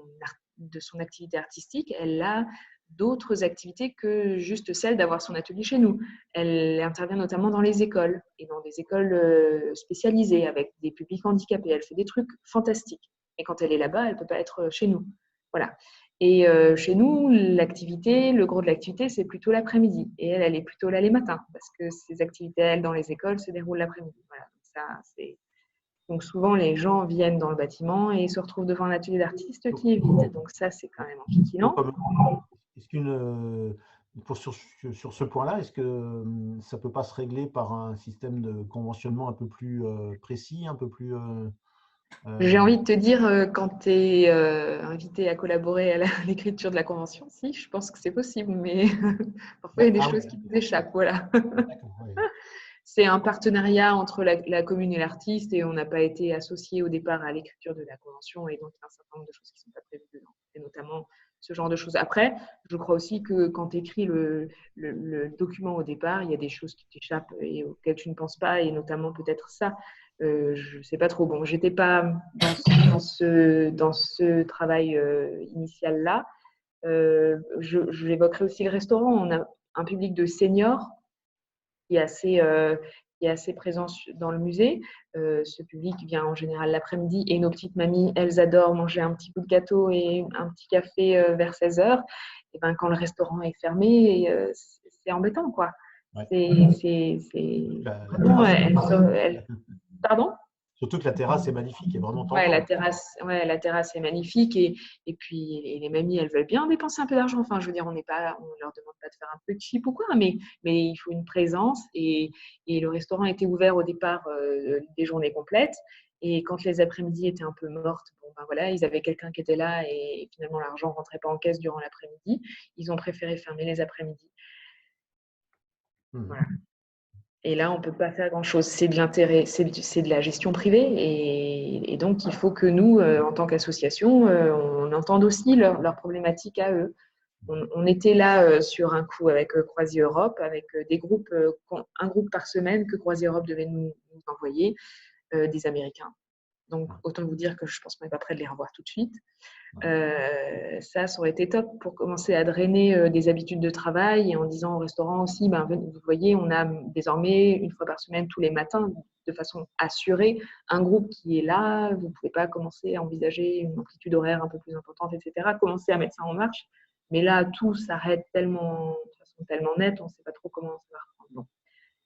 activité artistique, elle a d'autres activités que juste celle d'avoir son atelier chez nous. Elle intervient notamment dans les écoles et dans des écoles spécialisées avec des publics handicapés. Elle fait des trucs fantastiques. Et quand elle est là-bas, elle ne peut pas être chez nous. Voilà. Et chez nous, le gros de l'activité, c'est plutôt l'après-midi. Et elle est plutôt là les matins, parce que ces activités, elle, dans les écoles, se déroulent l'après-midi. Voilà. Donc souvent, les gens viennent dans le bâtiment et se retrouvent devant un atelier d'artiste qui est vide. Donc ça, c'est quand même enquiquinant.
Sur ce point-là, est-ce que ça ne peut pas se régler par un système de conventionnement un peu plus précis, un peu plus…
J'ai envie de te dire, quand tu es invité à collaborer à l'écriture de la convention, si, je pense que c'est possible, mais parfois il y a des choses qui nous échappent. Voilà. C'est un partenariat entre la commune et l'artiste, et on n'a pas été associé au départ à l'écriture de la convention, et donc il y a un certain nombre de choses qui ne sont pas prévues dedans, et notamment ce genre de choses. Après, je crois aussi que quand tu écris le document au départ, il y a des choses qui t'échappent et auxquelles tu ne penses pas, et notamment peut-être ça. Je ne sais pas trop. Bon, je n'étais pas dans ce travail initial-là. J'évoquerai aussi le restaurant. On a un public de seniors qui est assez présent dans le musée. Ce public vient en général l'après-midi, et nos petites mamies, elles adorent manger un petit bout de gâteau et un petit café vers 16h. Et ben, quand le restaurant est fermé, c'est embêtant, quoi.
Ouais.
Pardon ?
Surtout que la terrasse est magnifique et vraiment
ouais, la terrasse est magnifique, et puis les mamies, elles veulent bien dépenser un peu d'argent. Enfin, je veux dire, on leur demande pas de faire un peu de chip ou quoi, mais il faut une présence, et le restaurant était ouvert au départ des journées complètes, et quand les après-midi étaient un peu mortes, bon, ben voilà, ils avaient quelqu'un qui était là, et finalement l'argent rentrait pas en caisse durant l'après-midi. Ils ont préféré fermer les après-midi. Voilà. Et là, on ne peut pas faire grand-chose. C'est de l'intérêt, c'est de la gestion privée. Et donc, il faut que nous, en tant qu'association, on entende aussi leurs problématiques à eux. On était là sur un coup avec Croisier Europe, avec des groupes, un groupe par semaine que Croisier Europe devait nous envoyer, des Américains. Donc, autant vous dire que je pense qu'on n'est pas prêt de les revoir tout de suite. Ça aurait été top pour commencer à drainer des habitudes de travail, et en disant au restaurant aussi, vous voyez, on a désormais une fois par semaine, tous les matins, de façon assurée, un groupe qui est là. Vous ne pouvez pas commencer à envisager une amplitude horaire un peu plus importante, etc. Commencer à mettre ça en marche. Mais là, tout s'arrête de façon tellement nette, on ne sait pas trop comment ça va reprendre. Bon.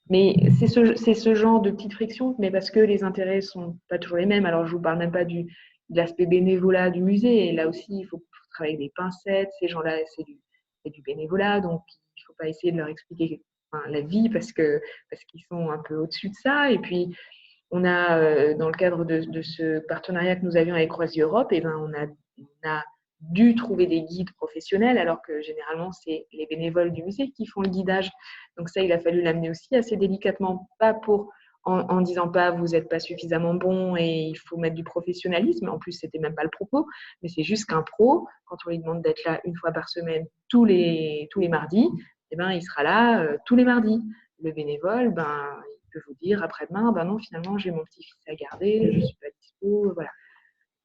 Mais c'est ce genre de petites frictions, mais parce que les intérêts ne sont pas toujours les mêmes. Alors, je ne vous parle même pas de l'aspect bénévolat du musée. Et là aussi, il faut travailler avec des pincettes. Ces gens-là, c'est du bénévolat. Donc, il ne faut pas essayer de leur expliquer la vie parce qu'ils sont un peu au-dessus de ça. Et puis, on a, dans le cadre de ce partenariat que nous avions avec Croisier Europe, on a dû trouver des guides professionnels, alors que généralement, c'est les bénévoles du musée qui font le guidage. Donc ça, il a fallu l'amener aussi assez délicatement, pas en disant pas vous n'êtes pas suffisamment bon et il faut mettre du professionnalisme. En plus, c'était même pas le propos, mais c'est juste qu'un pro, quand on lui demande d'être là une fois par semaine, tous les mardis, il sera là tous les mardis. Le bénévole, peut vous dire après-demain, ben non, finalement, j'ai mon petit-fils à garder, je ne suis pas dispo, voilà.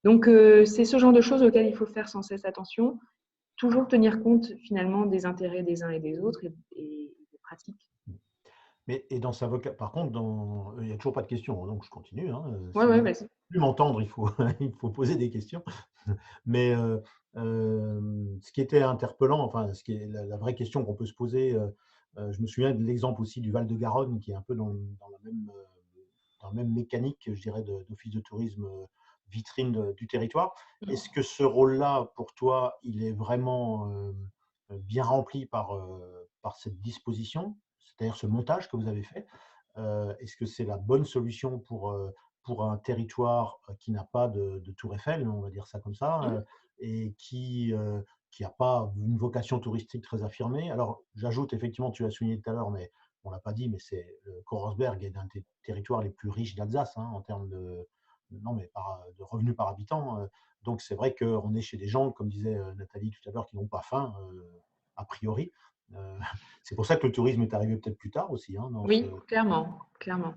Donc, c'est ce genre de choses auxquelles il faut faire sans cesse attention, toujours tenir compte finalement des intérêts des uns et des autres et des pratiques.
Mais, et dans sa par contre, il n'y a toujours pas de questions, hein, donc je continue. Hein.
Ouais,
Si vous
ouais,
voulez
vas-y.
plus m'entendre, il faut, il faut poser des questions. Mais ce qui était interpellant, enfin, ce qui est la vraie question qu'on peut se poser, je me souviens de l'exemple aussi du Val-de-Garonne, qui est un peu dans la même mécanique, je dirais, d'office de tourisme vitrine du territoire. Est-ce que ce rôle-là, pour toi, il est vraiment bien rempli par cette disposition, c'est-à-dire ce montage que vous avez fait? Est-ce que c'est la bonne solution pour un territoire qui n'a pas de tour Eiffel, on va dire ça comme ça, et qui n'a pas une vocation touristique très affirmée? Alors, j'ajoute, effectivement, tu l'as souligné tout à l'heure, mais on ne l'a pas dit, mais c'est Korersberg est un des territoires les plus riches d'Alsace, hein, en termes de revenus par habitant. Donc, c'est vrai qu'on est chez des gens, comme disait Nathalie tout à l'heure, qui n'ont pas faim, a priori. C'est pour ça que le tourisme est arrivé peut-être plus tard aussi. Hein,
oui, clairement, clairement.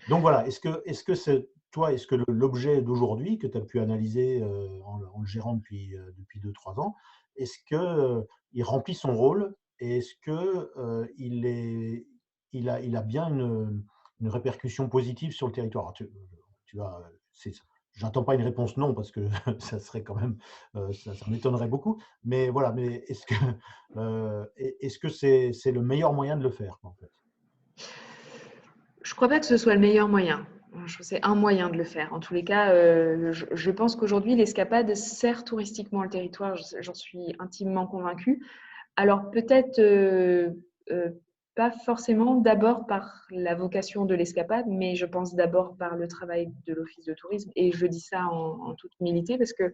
Donc voilà, est-ce que c'est toi, est-ce que l'objet d'aujourd'hui que tu as pu analyser en le gérant depuis 2-3 ans, est-ce qu'il remplit son rôle et est-ce qu'il a bien une répercussion positive sur le territoire? J'attends pas une réponse non parce que ça serait quand même, ça m'étonnerait beaucoup. Mais voilà, mais est-ce que c'est le meilleur moyen de le faire, en fait?
Je ne crois pas que ce soit le meilleur moyen. Je trouve que c'est un moyen de le faire. En tous les cas, je pense qu'aujourd'hui, l'escapade sert touristiquement le territoire. J'en suis intimement convaincue. Alors peut-être pas forcément d'abord par la vocation de l'escapade, mais je pense d'abord par le travail de l'Office de tourisme. Et je dis ça en toute humilité parce que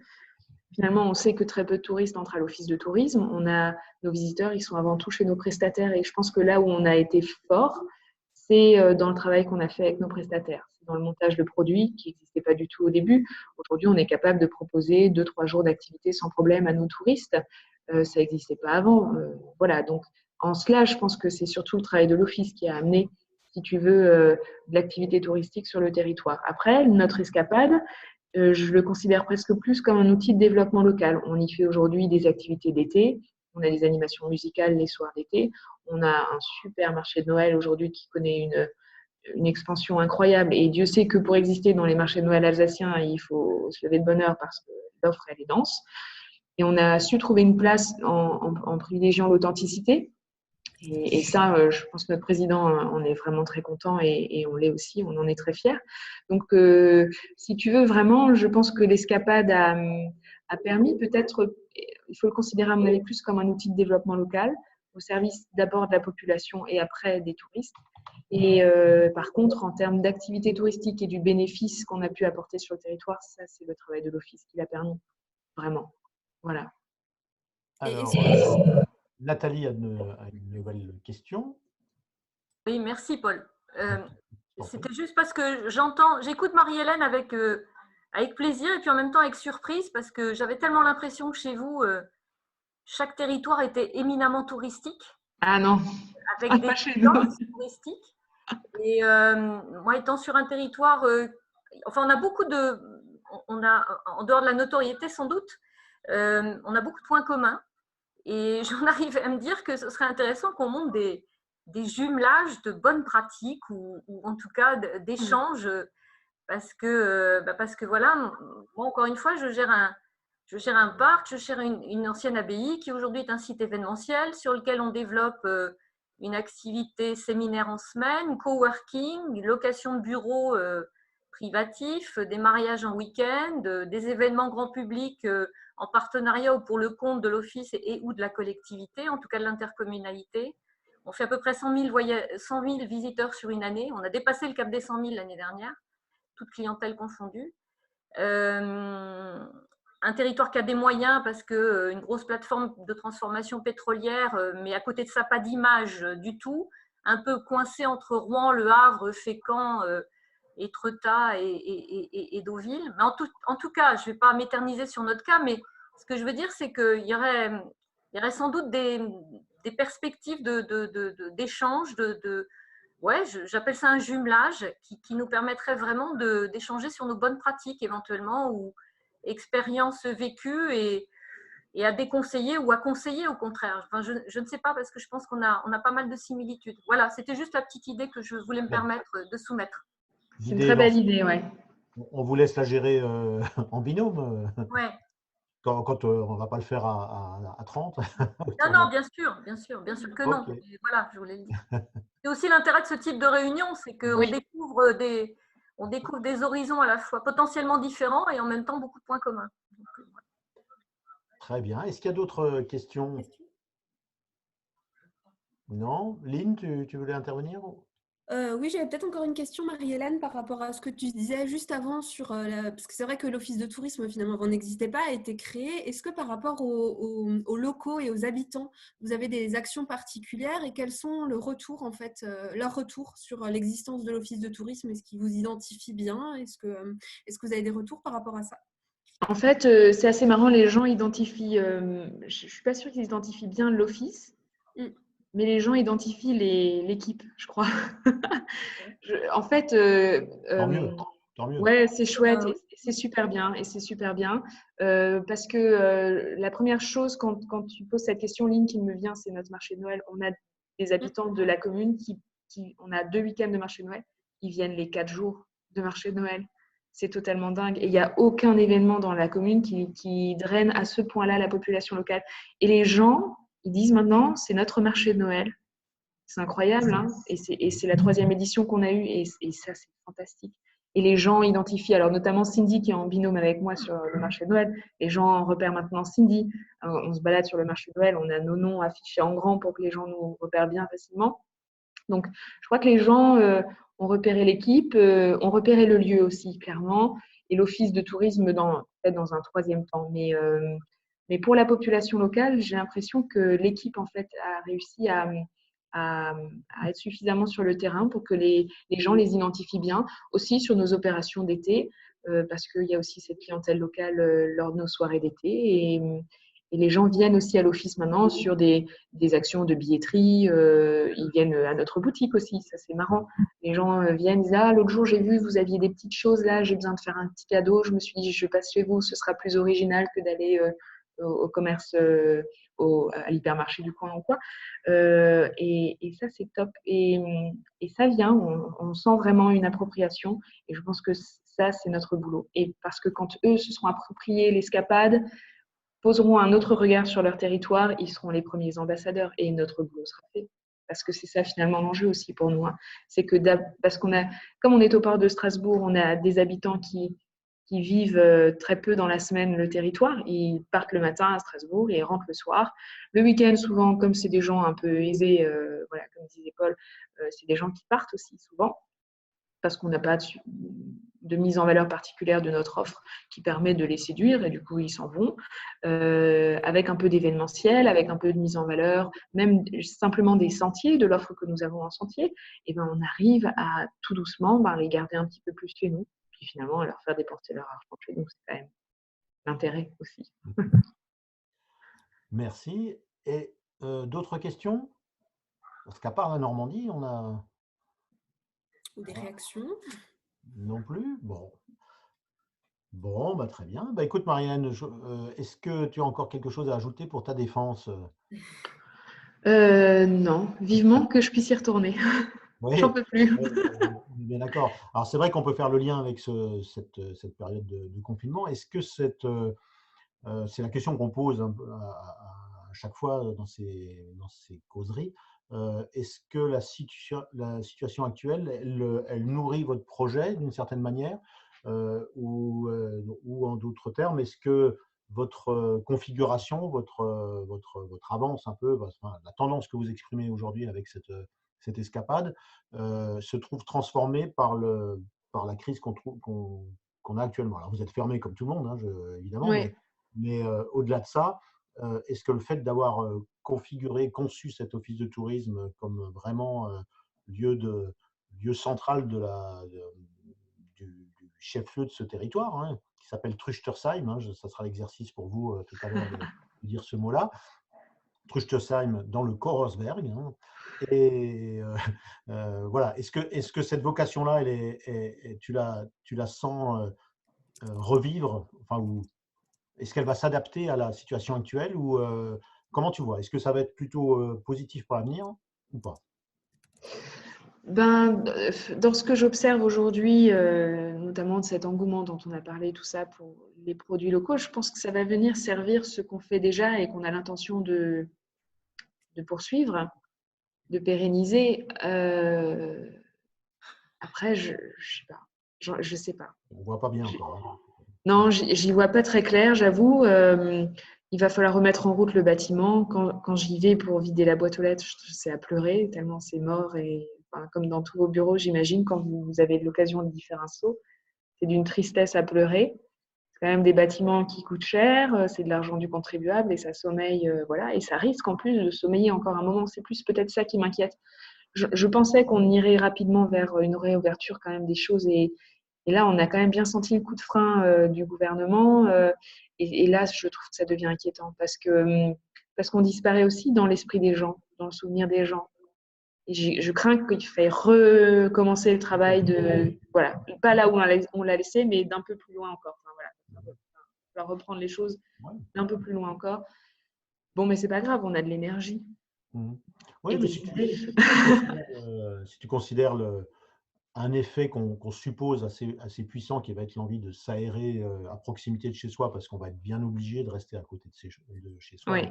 finalement, on sait que très peu de touristes entrent à l'Office de tourisme. On a nos visiteurs, ils sont avant tout chez nos prestataires. Et je pense que là où on a été fort, c'est dans le travail qu'on a fait avec nos prestataires. C'est dans le montage de produits qui n'existait pas du tout au début. Aujourd'hui, on est capable de proposer 2-3 jours d'activité sans problème à nos touristes. Ça n'existait pas avant. Voilà, donc en cela, je pense que c'est surtout le travail de l'Office qui a amené, si tu veux, de l'activité touristique sur le territoire. Après, notre escapade, je le considère presque plus comme un outil de développement local. On y fait aujourd'hui des activités d'été, on a des animations musicales les soirs d'été, on a un super marché de Noël aujourd'hui qui connaît une expansion incroyable. Et Dieu sait que pour exister dans les marchés de Noël alsaciens, il faut se lever de bonne heure parce que l'offre, elle est dense. Et on a su trouver une place en privilégiant l'authenticité. Et ça, je pense que notre président en est vraiment très content et on l'est aussi, on en est très fiers. Donc, si tu veux vraiment, je pense que l'escapade a permis peut-être, il faut le considérer à mon avis plus comme un outil de développement local, au service d'abord de la population et après des touristes. Et par contre, en termes d'activité touristique et du bénéfice qu'on a pu apporter sur le territoire, ça, c'est le travail de l'Office qui l'a permis, vraiment. Voilà.
Alors, Nathalie a une nouvelle question.
Oui, merci Paul. C'était juste parce que j'écoute Marie-Hélène avec plaisir et puis en même temps avec surprise parce que j'avais tellement l'impression que chez vous, chaque territoire était éminemment touristique.
Ah non,
avec des tendances touristiques. Et moi, étant sur un territoire, enfin, on a beaucoup en dehors de la notoriété sans doute, on a beaucoup de points communs. Et j'en arrive à me dire que ce serait intéressant qu'on monte des jumelages de bonnes pratiques ou en tout cas d'échanges parce que voilà, moi encore une fois, je gère un parc, je gère une ancienne abbaye qui aujourd'hui est un site événementiel sur lequel on développe une activité séminaire en semaine, coworking, location de bureaux privatifs, des mariages en week-end, des événements grand public en partenariat ou pour le compte de l'office et ou de la collectivité, en tout cas de l'intercommunalité. On fait à peu près 100 000 visiteurs sur une année. On a dépassé le cap des 100 000 l'année dernière, toute clientèle confondue. Un territoire qui a des moyens parce qu'une grosse plateforme de transformation pétrolière, mais à côté de ça, pas d'image du tout, un peu coincé entre Rouen, Le Havre, Fécamp, Étretat et Deauville. Mais en tout cas, je ne vais pas m'éterniser sur notre cas, mais ce que je veux dire, c'est qu'il y aurait sans doute des perspectives d'échange, ouais, j'appelle ça un jumelage qui nous permettrait vraiment d'échanger sur nos bonnes pratiques éventuellement ou expériences vécues et à déconseiller ou à conseiller au contraire. Enfin, je ne sais pas parce que je pense qu'on a pas mal de similitudes. Voilà, c'était juste la petite idée que je voulais me permettre de soumettre.
C'est une très belle idée, ouais.
On vous laisse la gérer en binôme
Ouais.
quand on ne va pas le faire à 30.
Non, bien sûr que non.
Ok.
Et voilà, je voulais le dire. C'est aussi l'intérêt de ce type de réunion, c'est qu'on
Oui.
découvre des horizons à la fois potentiellement différents et en même temps beaucoup de points communs. Donc, voilà.
Très bien. Est-ce qu'il y a d'autres questions? Non? Lynn, tu voulais intervenir?
Oui, j'avais peut-être encore une question, Marie-Hélène, par rapport à ce que tu disais juste avant sur parce que c'est vrai que l'office de tourisme, finalement, avant n'existait pas, a été créé. Est-ce que par rapport aux locaux et aux habitants, vous avez des actions particulières et quels sont le retour, en fait, leur retour sur l'existence de l'office de tourisme? Est-ce qu'ils vous identifient bien? Est-ce que vous avez des retours par rapport à ça?
En fait, c'est assez marrant, les gens identifient, je ne suis pas sûre qu'ils identifient bien l'office, mais les gens identifient l'équipe, je crois. En fait,
Tant mieux. Tant mieux.
ouais, c'est chouette, et c'est super bien, parce que la première chose quand tu poses cette question, Lynn, qui me vient, c'est notre marché de Noël. On a des habitants de la commune on a 2 week-ends de marché de Noël, ils viennent les 4 jours de marché de Noël. C'est totalement dingue. Et il n'y a aucun événement dans la commune qui draine à ce point-là la population locale. Et les gens, ils disent maintenant, c'est notre marché de Noël. C'est incroyable, hein, et c'est la 3e édition qu'on a eue, et ça, c'est fantastique. Et les gens identifient, alors notamment Cindy qui est en binôme avec moi sur le marché de Noël, les gens repèrent maintenant Cindy. On se balade sur le marché de Noël, on a nos noms affichés en grand pour que les gens nous repèrent bien facilement. Donc, je crois que les gens ont repéré l'équipe, ont repéré le lieu aussi, clairement, et l'office de tourisme peut-être dans un 3e temps. Mais pour la population locale, j'ai l'impression que l'équipe, en fait, a réussi à être suffisamment sur le terrain pour que les gens les identifient bien, aussi sur nos opérations d'été, parce qu'il y a aussi cette clientèle locale lors de nos soirées d'été. Et les gens viennent aussi à l'office maintenant sur des actions de billetterie. Ils viennent à notre boutique aussi, ça c'est marrant. Les gens viennent, ils disent « Ah, l'autre jour j'ai vu, vous aviez des petites choses là, j'ai besoin de faire un petit cadeau. Je me suis dit, je passe chez vous, ce sera plus original que d'aller au commerce, à l'hypermarché du coin ou quoi. » Et ça c'est top. Et ça vient, on sent vraiment une appropriation. Et je pense que ça c'est notre boulot. Et parce que quand eux se seront appropriés l'escapade, poseront un autre regard sur leur territoire, ils seront les premiers ambassadeurs et notre boulot sera fait. Parce que c'est ça finalement l'enjeu aussi pour nous. Hein. C'est que parce comme on est au port de Strasbourg, on a des habitants qui vivent très peu dans la semaine le territoire. Ils partent le matin à Strasbourg et ils rentrent le soir. Le week-end, souvent, comme c'est des gens un peu aisés, voilà, comme disait Paul, c'est des gens qui partent aussi souvent parce qu'on n'a pas de mise en valeur particulière de notre offre qui permet de les séduire et du coup ils s'en vont, avec un peu d'événementiel, avec un peu de mise en valeur, même simplement des sentiers, de l'offre que nous avons en sentier, et ben on arrive à tout doucement les garder un petit peu plus chez nous, puis finalement à leur faire dépenser leur argent chez nous, c'est quand même l'intérêt aussi.
Merci. Et d'autres questions? Parce qu'à part la Normandie, on a...
Ou des réactions?
Non plus? Bon, bah, très bien. Bah, écoute, Marianne, est-ce que tu as encore quelque chose à ajouter pour ta défense?
Non, vivement que je puisse y retourner.
Oui,
J'en peux plus.
on est bien d'accord. Alors, c'est vrai qu'on peut faire le lien avec cette période de confinement. Est-ce que c'est la question qu'on pose un peu à chaque fois dans ces causeries. Est-ce que la situation actuelle, elle nourrit votre projet d'une certaine manière, ou en d'autres termes, est-ce que votre configuration, votre avance un peu, la tendance que vous exprimez aujourd'hui avec cette escapade, se trouve transformée par la crise qu'on a actuellement? Alors, vous êtes fermé comme tout le monde, hein, évidemment,
Oui.
mais au-delà de ça, est-ce que le fait d'avoir conçu cet office de tourisme comme vraiment lieu central du chef-lieu de ce territoire, hein, qui s'appelle Truchtersheim, hein, ça sera l'exercice pour vous tout à l'heure de dire ce mot-là, Truchtersheim dans le Korersberg, hein, Et voilà. Est-ce que cette vocation-là, tu la sens revivre, enfin, ou est-ce qu'elle va s'adapter à la situation actuelle ou comment tu vois? Est-ce que ça va être plutôt positif pour l'avenir ou pas?
Ben, dans ce que j'observe aujourd'hui, notamment de cet engouement dont on a parlé, tout ça pour les produits locaux, je pense que ça va venir servir ce qu'on fait déjà et qu'on a l'intention de poursuivre, de pérenniser. Après, je sais pas. Je sais pas.
On voit pas bien encore, hein.
Non, j'y vois pas très clair, j'avoue. Il va falloir remettre en route le bâtiment. Quand j'y vais pour vider la boîte aux lettres, c'est à pleurer, tellement c'est mort. Et enfin, comme dans tous vos bureaux, j'imagine, quand vous avez l'occasion d'y faire un saut, c'est d'une tristesse à pleurer. C'est quand même des bâtiments qui coûtent cher, c'est de l'argent du contribuable et ça sommeille, voilà. Et ça risque en plus de sommeiller encore un moment. C'est plus peut-être ça qui m'inquiète. Je pensais qu'on irait rapidement vers une réouverture quand même des choses et là, on a quand même bien senti le coup de frein du gouvernement. Et là, je trouve que ça devient inquiétant parce qu'on disparaît aussi dans l'esprit des gens, dans le souvenir des gens. Et je crains qu'il faille recommencer le travail voilà, pas là où on l'a laissé, mais d'un peu plus loin encore. Enfin, voilà, on va reprendre les choses d'un peu plus loin encore. Bon, mais c'est pas grave, on a de l'énergie.
Oui, mais si tu considères un effet qu'on suppose assez puissant qui va être l'envie de s'aérer à proximité de chez soi parce qu'on va être bien obligé de rester à côté de chez soi,
Oui.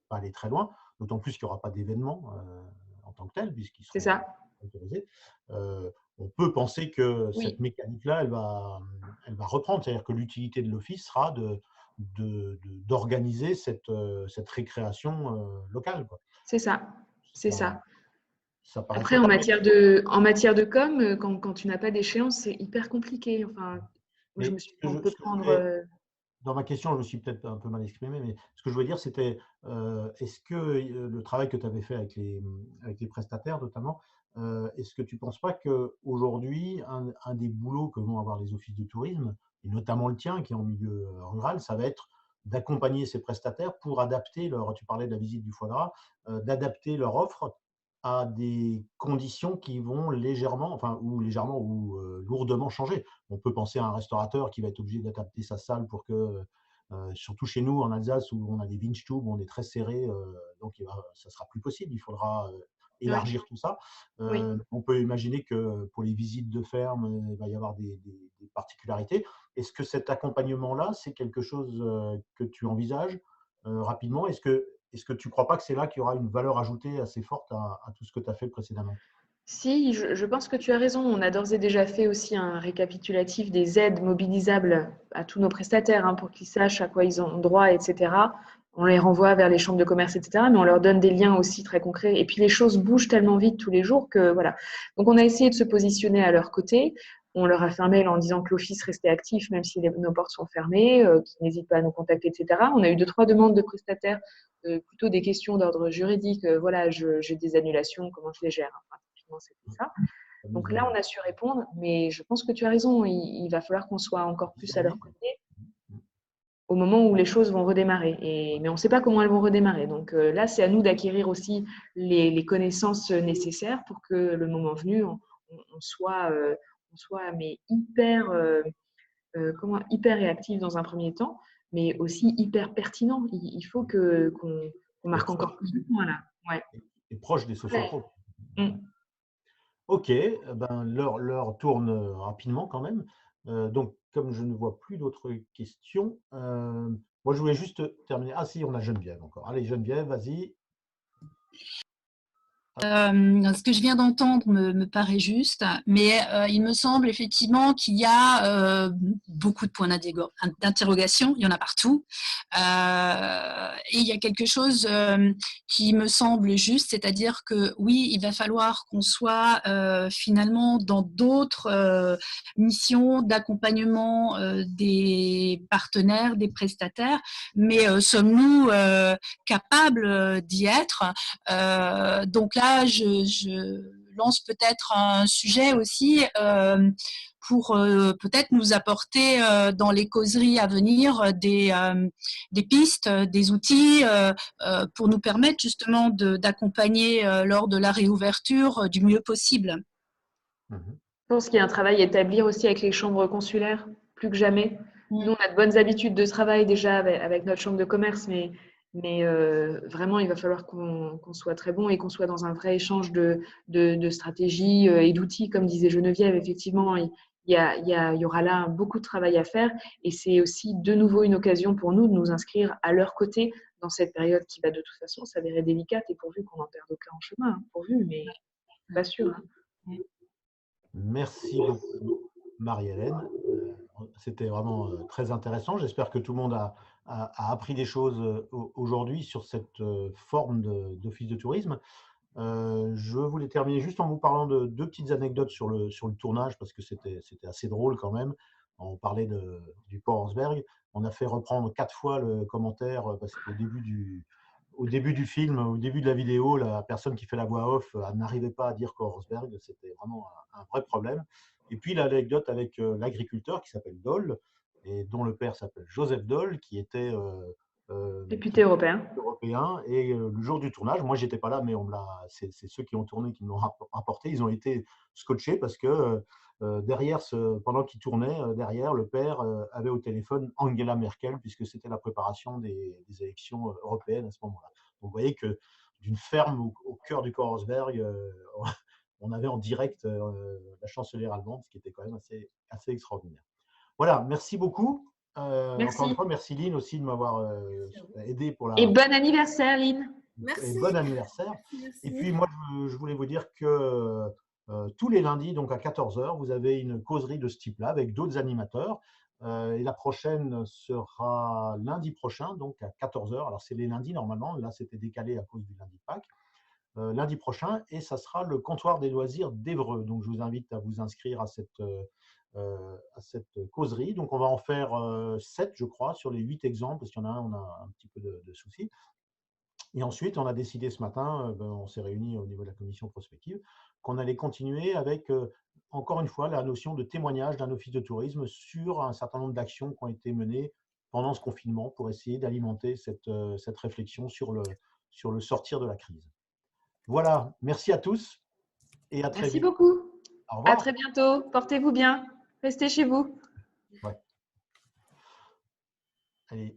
pas aller très loin, d'autant plus qu'il n'y aura pas d'événements en tant que tel puisqu'ils seront
C'est ça.
autorisés. On peut penser que cette mécanique-là, elle va reprendre, c'est-à-dire que l'utilité de l'office sera d'organiser cette récréation locale, quoi.
C'est ça, c'est ça. Après,
en
matière de com, quand tu n'as pas d'échéance, c'est hyper compliqué. Enfin, moi, je me suis dit, on peut prendre…
Dans ma question, je me suis peut-être un peu mal exprimé, mais ce que je voulais dire, c'était est-ce que le travail que tu avais fait avec les prestataires, notamment, est-ce que tu ne penses pas qu'aujourd'hui, un des boulots que vont avoir les offices de tourisme, et notamment le tien qui est en milieu rural, ça va être d'accompagner ces prestataires pour adapter tu parlais de la visite du foie gras, d'adapter leur offre à des conditions qui vont légèrement ou lourdement changer. On peut penser à un restaurateur qui va être obligé d'adapter sa salle pour que, surtout chez nous en Alsace où on a des Windstube, où on est très serré, donc ça sera plus possible. Il faudra élargir tout ça. On peut imaginer que pour les visites de ferme, il va y avoir des particularités. Est-ce que cet accompagnement-là, c'est quelque chose que tu envisages rapidement? Est-ce que tu ne crois pas que c'est là qu'il y aura une valeur ajoutée assez forte à tout ce que tu as fait précédemment?
Si, je pense que tu as raison. On a d'ores et déjà fait aussi un récapitulatif des aides mobilisables à tous nos prestataires pour qu'ils sachent à quoi ils ont droit, etc. On les renvoie vers les chambres de commerce, etc. Mais on leur donne des liens aussi très concrets. Et puis les choses bougent tellement vite tous les jours que voilà. Donc on a essayé de se positionner à leur côté. On leur a fait un mail en disant que l'office restait actif même si nos portes sont fermées, qu'ils n'hésitent pas à nous contacter, etc. On a eu 2-3 demandes de prestataires, plutôt des questions d'ordre juridique. Voilà, j'ai des annulations, comment je les gère? C'était ça. Donc là, on a su répondre, mais je pense que tu as raison. Il va falloir qu'on soit encore plus à leur côté au moment où les choses vont redémarrer. Mais on ne sait pas comment elles vont redémarrer. Donc là, c'est à nous d'acquérir aussi les connaissances nécessaires pour que le moment venu, on soit mais hyper réactif dans un premier temps, mais aussi hyper pertinent. Il faut qu'on marque encore plus de points là. Ouais.
Et proche des sociopros. Ok, ben, l'heure tourne rapidement quand même. Donc, comme je ne vois plus d'autres questions, moi je voulais juste terminer. Ah si, on a Geneviève encore. Allez Geneviève, vas-y.
Ce que je viens d'entendre me paraît juste, mais il me semble effectivement qu'il y a beaucoup de points d'interrogation, il y en a partout, et il y a quelque chose qui me semble juste, c'est-à-dire que oui, il va falloir qu'on soit finalement dans d'autres missions d'accompagnement des partenaires, des prestataires, mais sommes-nous capables d'y être? Donc là, je lance peut-être un sujet aussi pour peut-être nous apporter dans les causeries à venir des pistes, des outils pour nous permettre justement d'accompagner lors de la réouverture du mieux possible.
Je pense qu'il y a un travail à établir aussi avec les chambres consulaires, plus que jamais. Nous, on a de bonnes habitudes de travail déjà avec notre chambre de commerce, mais vraiment, il va falloir qu'on soit très bon et qu'on soit dans un vrai échange de stratégies et d'outils. Comme disait Geneviève, effectivement, il y aura là beaucoup de travail à faire. Et c'est aussi de nouveau une occasion pour nous de nous inscrire à leur côté dans cette période qui va de toute façon s'avérer délicate et pourvu qu'on n'en perde aucun en chemin. Hein, pourvu, mais pas sûr. Hein.
Merci beaucoup, Marie-Hélène. C'était vraiment très intéressant. J'espère que tout le monde a appris des choses aujourd'hui sur cette forme d'office de tourisme. Je voulais terminer juste en vous parlant de deux petites anecdotes sur le tournage, parce que c'était assez drôle quand même. On parlait du port Horsberg. On a fait reprendre 4 fois le commentaire parce qu'au début du film, au début de la vidéo, la personne qui fait la voix off n'arrivait pas à dire Horsberg. C'était vraiment un vrai problème. Et puis l'anecdote avec l'agriculteur qui s'appelle Doll et dont le père s'appelle Joseph Doll, qui était
député européen.
Et le jour du tournage, moi j'étais pas là, mais c'est ceux qui ont tourné qui me l'ont rapporté. Ils ont été scotchés parce que derrière, pendant qu'ils tournaient, derrière, le père avait au téléphone Angela Merkel, puisque c'était la préparation des élections européennes à ce moment-là. Donc vous voyez que d'une ferme au cœur du Korsberg, on avait en direct la chancelière allemande, ce qui était quand même assez extraordinaire. Voilà, merci beaucoup.
Merci.
Encore une fois, merci Lynn aussi de m'avoir aidé pour la…
Et bon anniversaire, Lynn.
Merci.
Et bon anniversaire.
Merci.
Et puis moi, je voulais vous dire que tous les lundis, donc à 14 h, vous avez une causerie de ce type-là avec d'autres animateurs. Et la prochaine sera lundi prochain, donc à 14 h. Alors c'est les lundis normalement, là c'était décalé à cause du lundi de Pâques. Lundi prochain, et ça sera le comptoir des loisirs d'Évreux. Donc je vous invite à vous inscrire à cette causerie. Donc on va en faire 7, je crois, sur les 8 exemples, parce qu'il y en a on a un petit peu de soucis. Et ensuite, on a décidé ce matin, on s'est réunis au niveau de la commission prospective, qu'on allait continuer avec, encore une fois, la notion de témoignage d'un office de tourisme sur un certain nombre d'actions qui ont été menées pendant ce confinement pour essayer d'alimenter cette réflexion sur le sortir de la crise. Voilà, merci à tous et à très vite.
Merci beaucoup.
Au revoir.
À très bientôt. Portez-vous bien. Restez chez vous.
Ouais. Allez.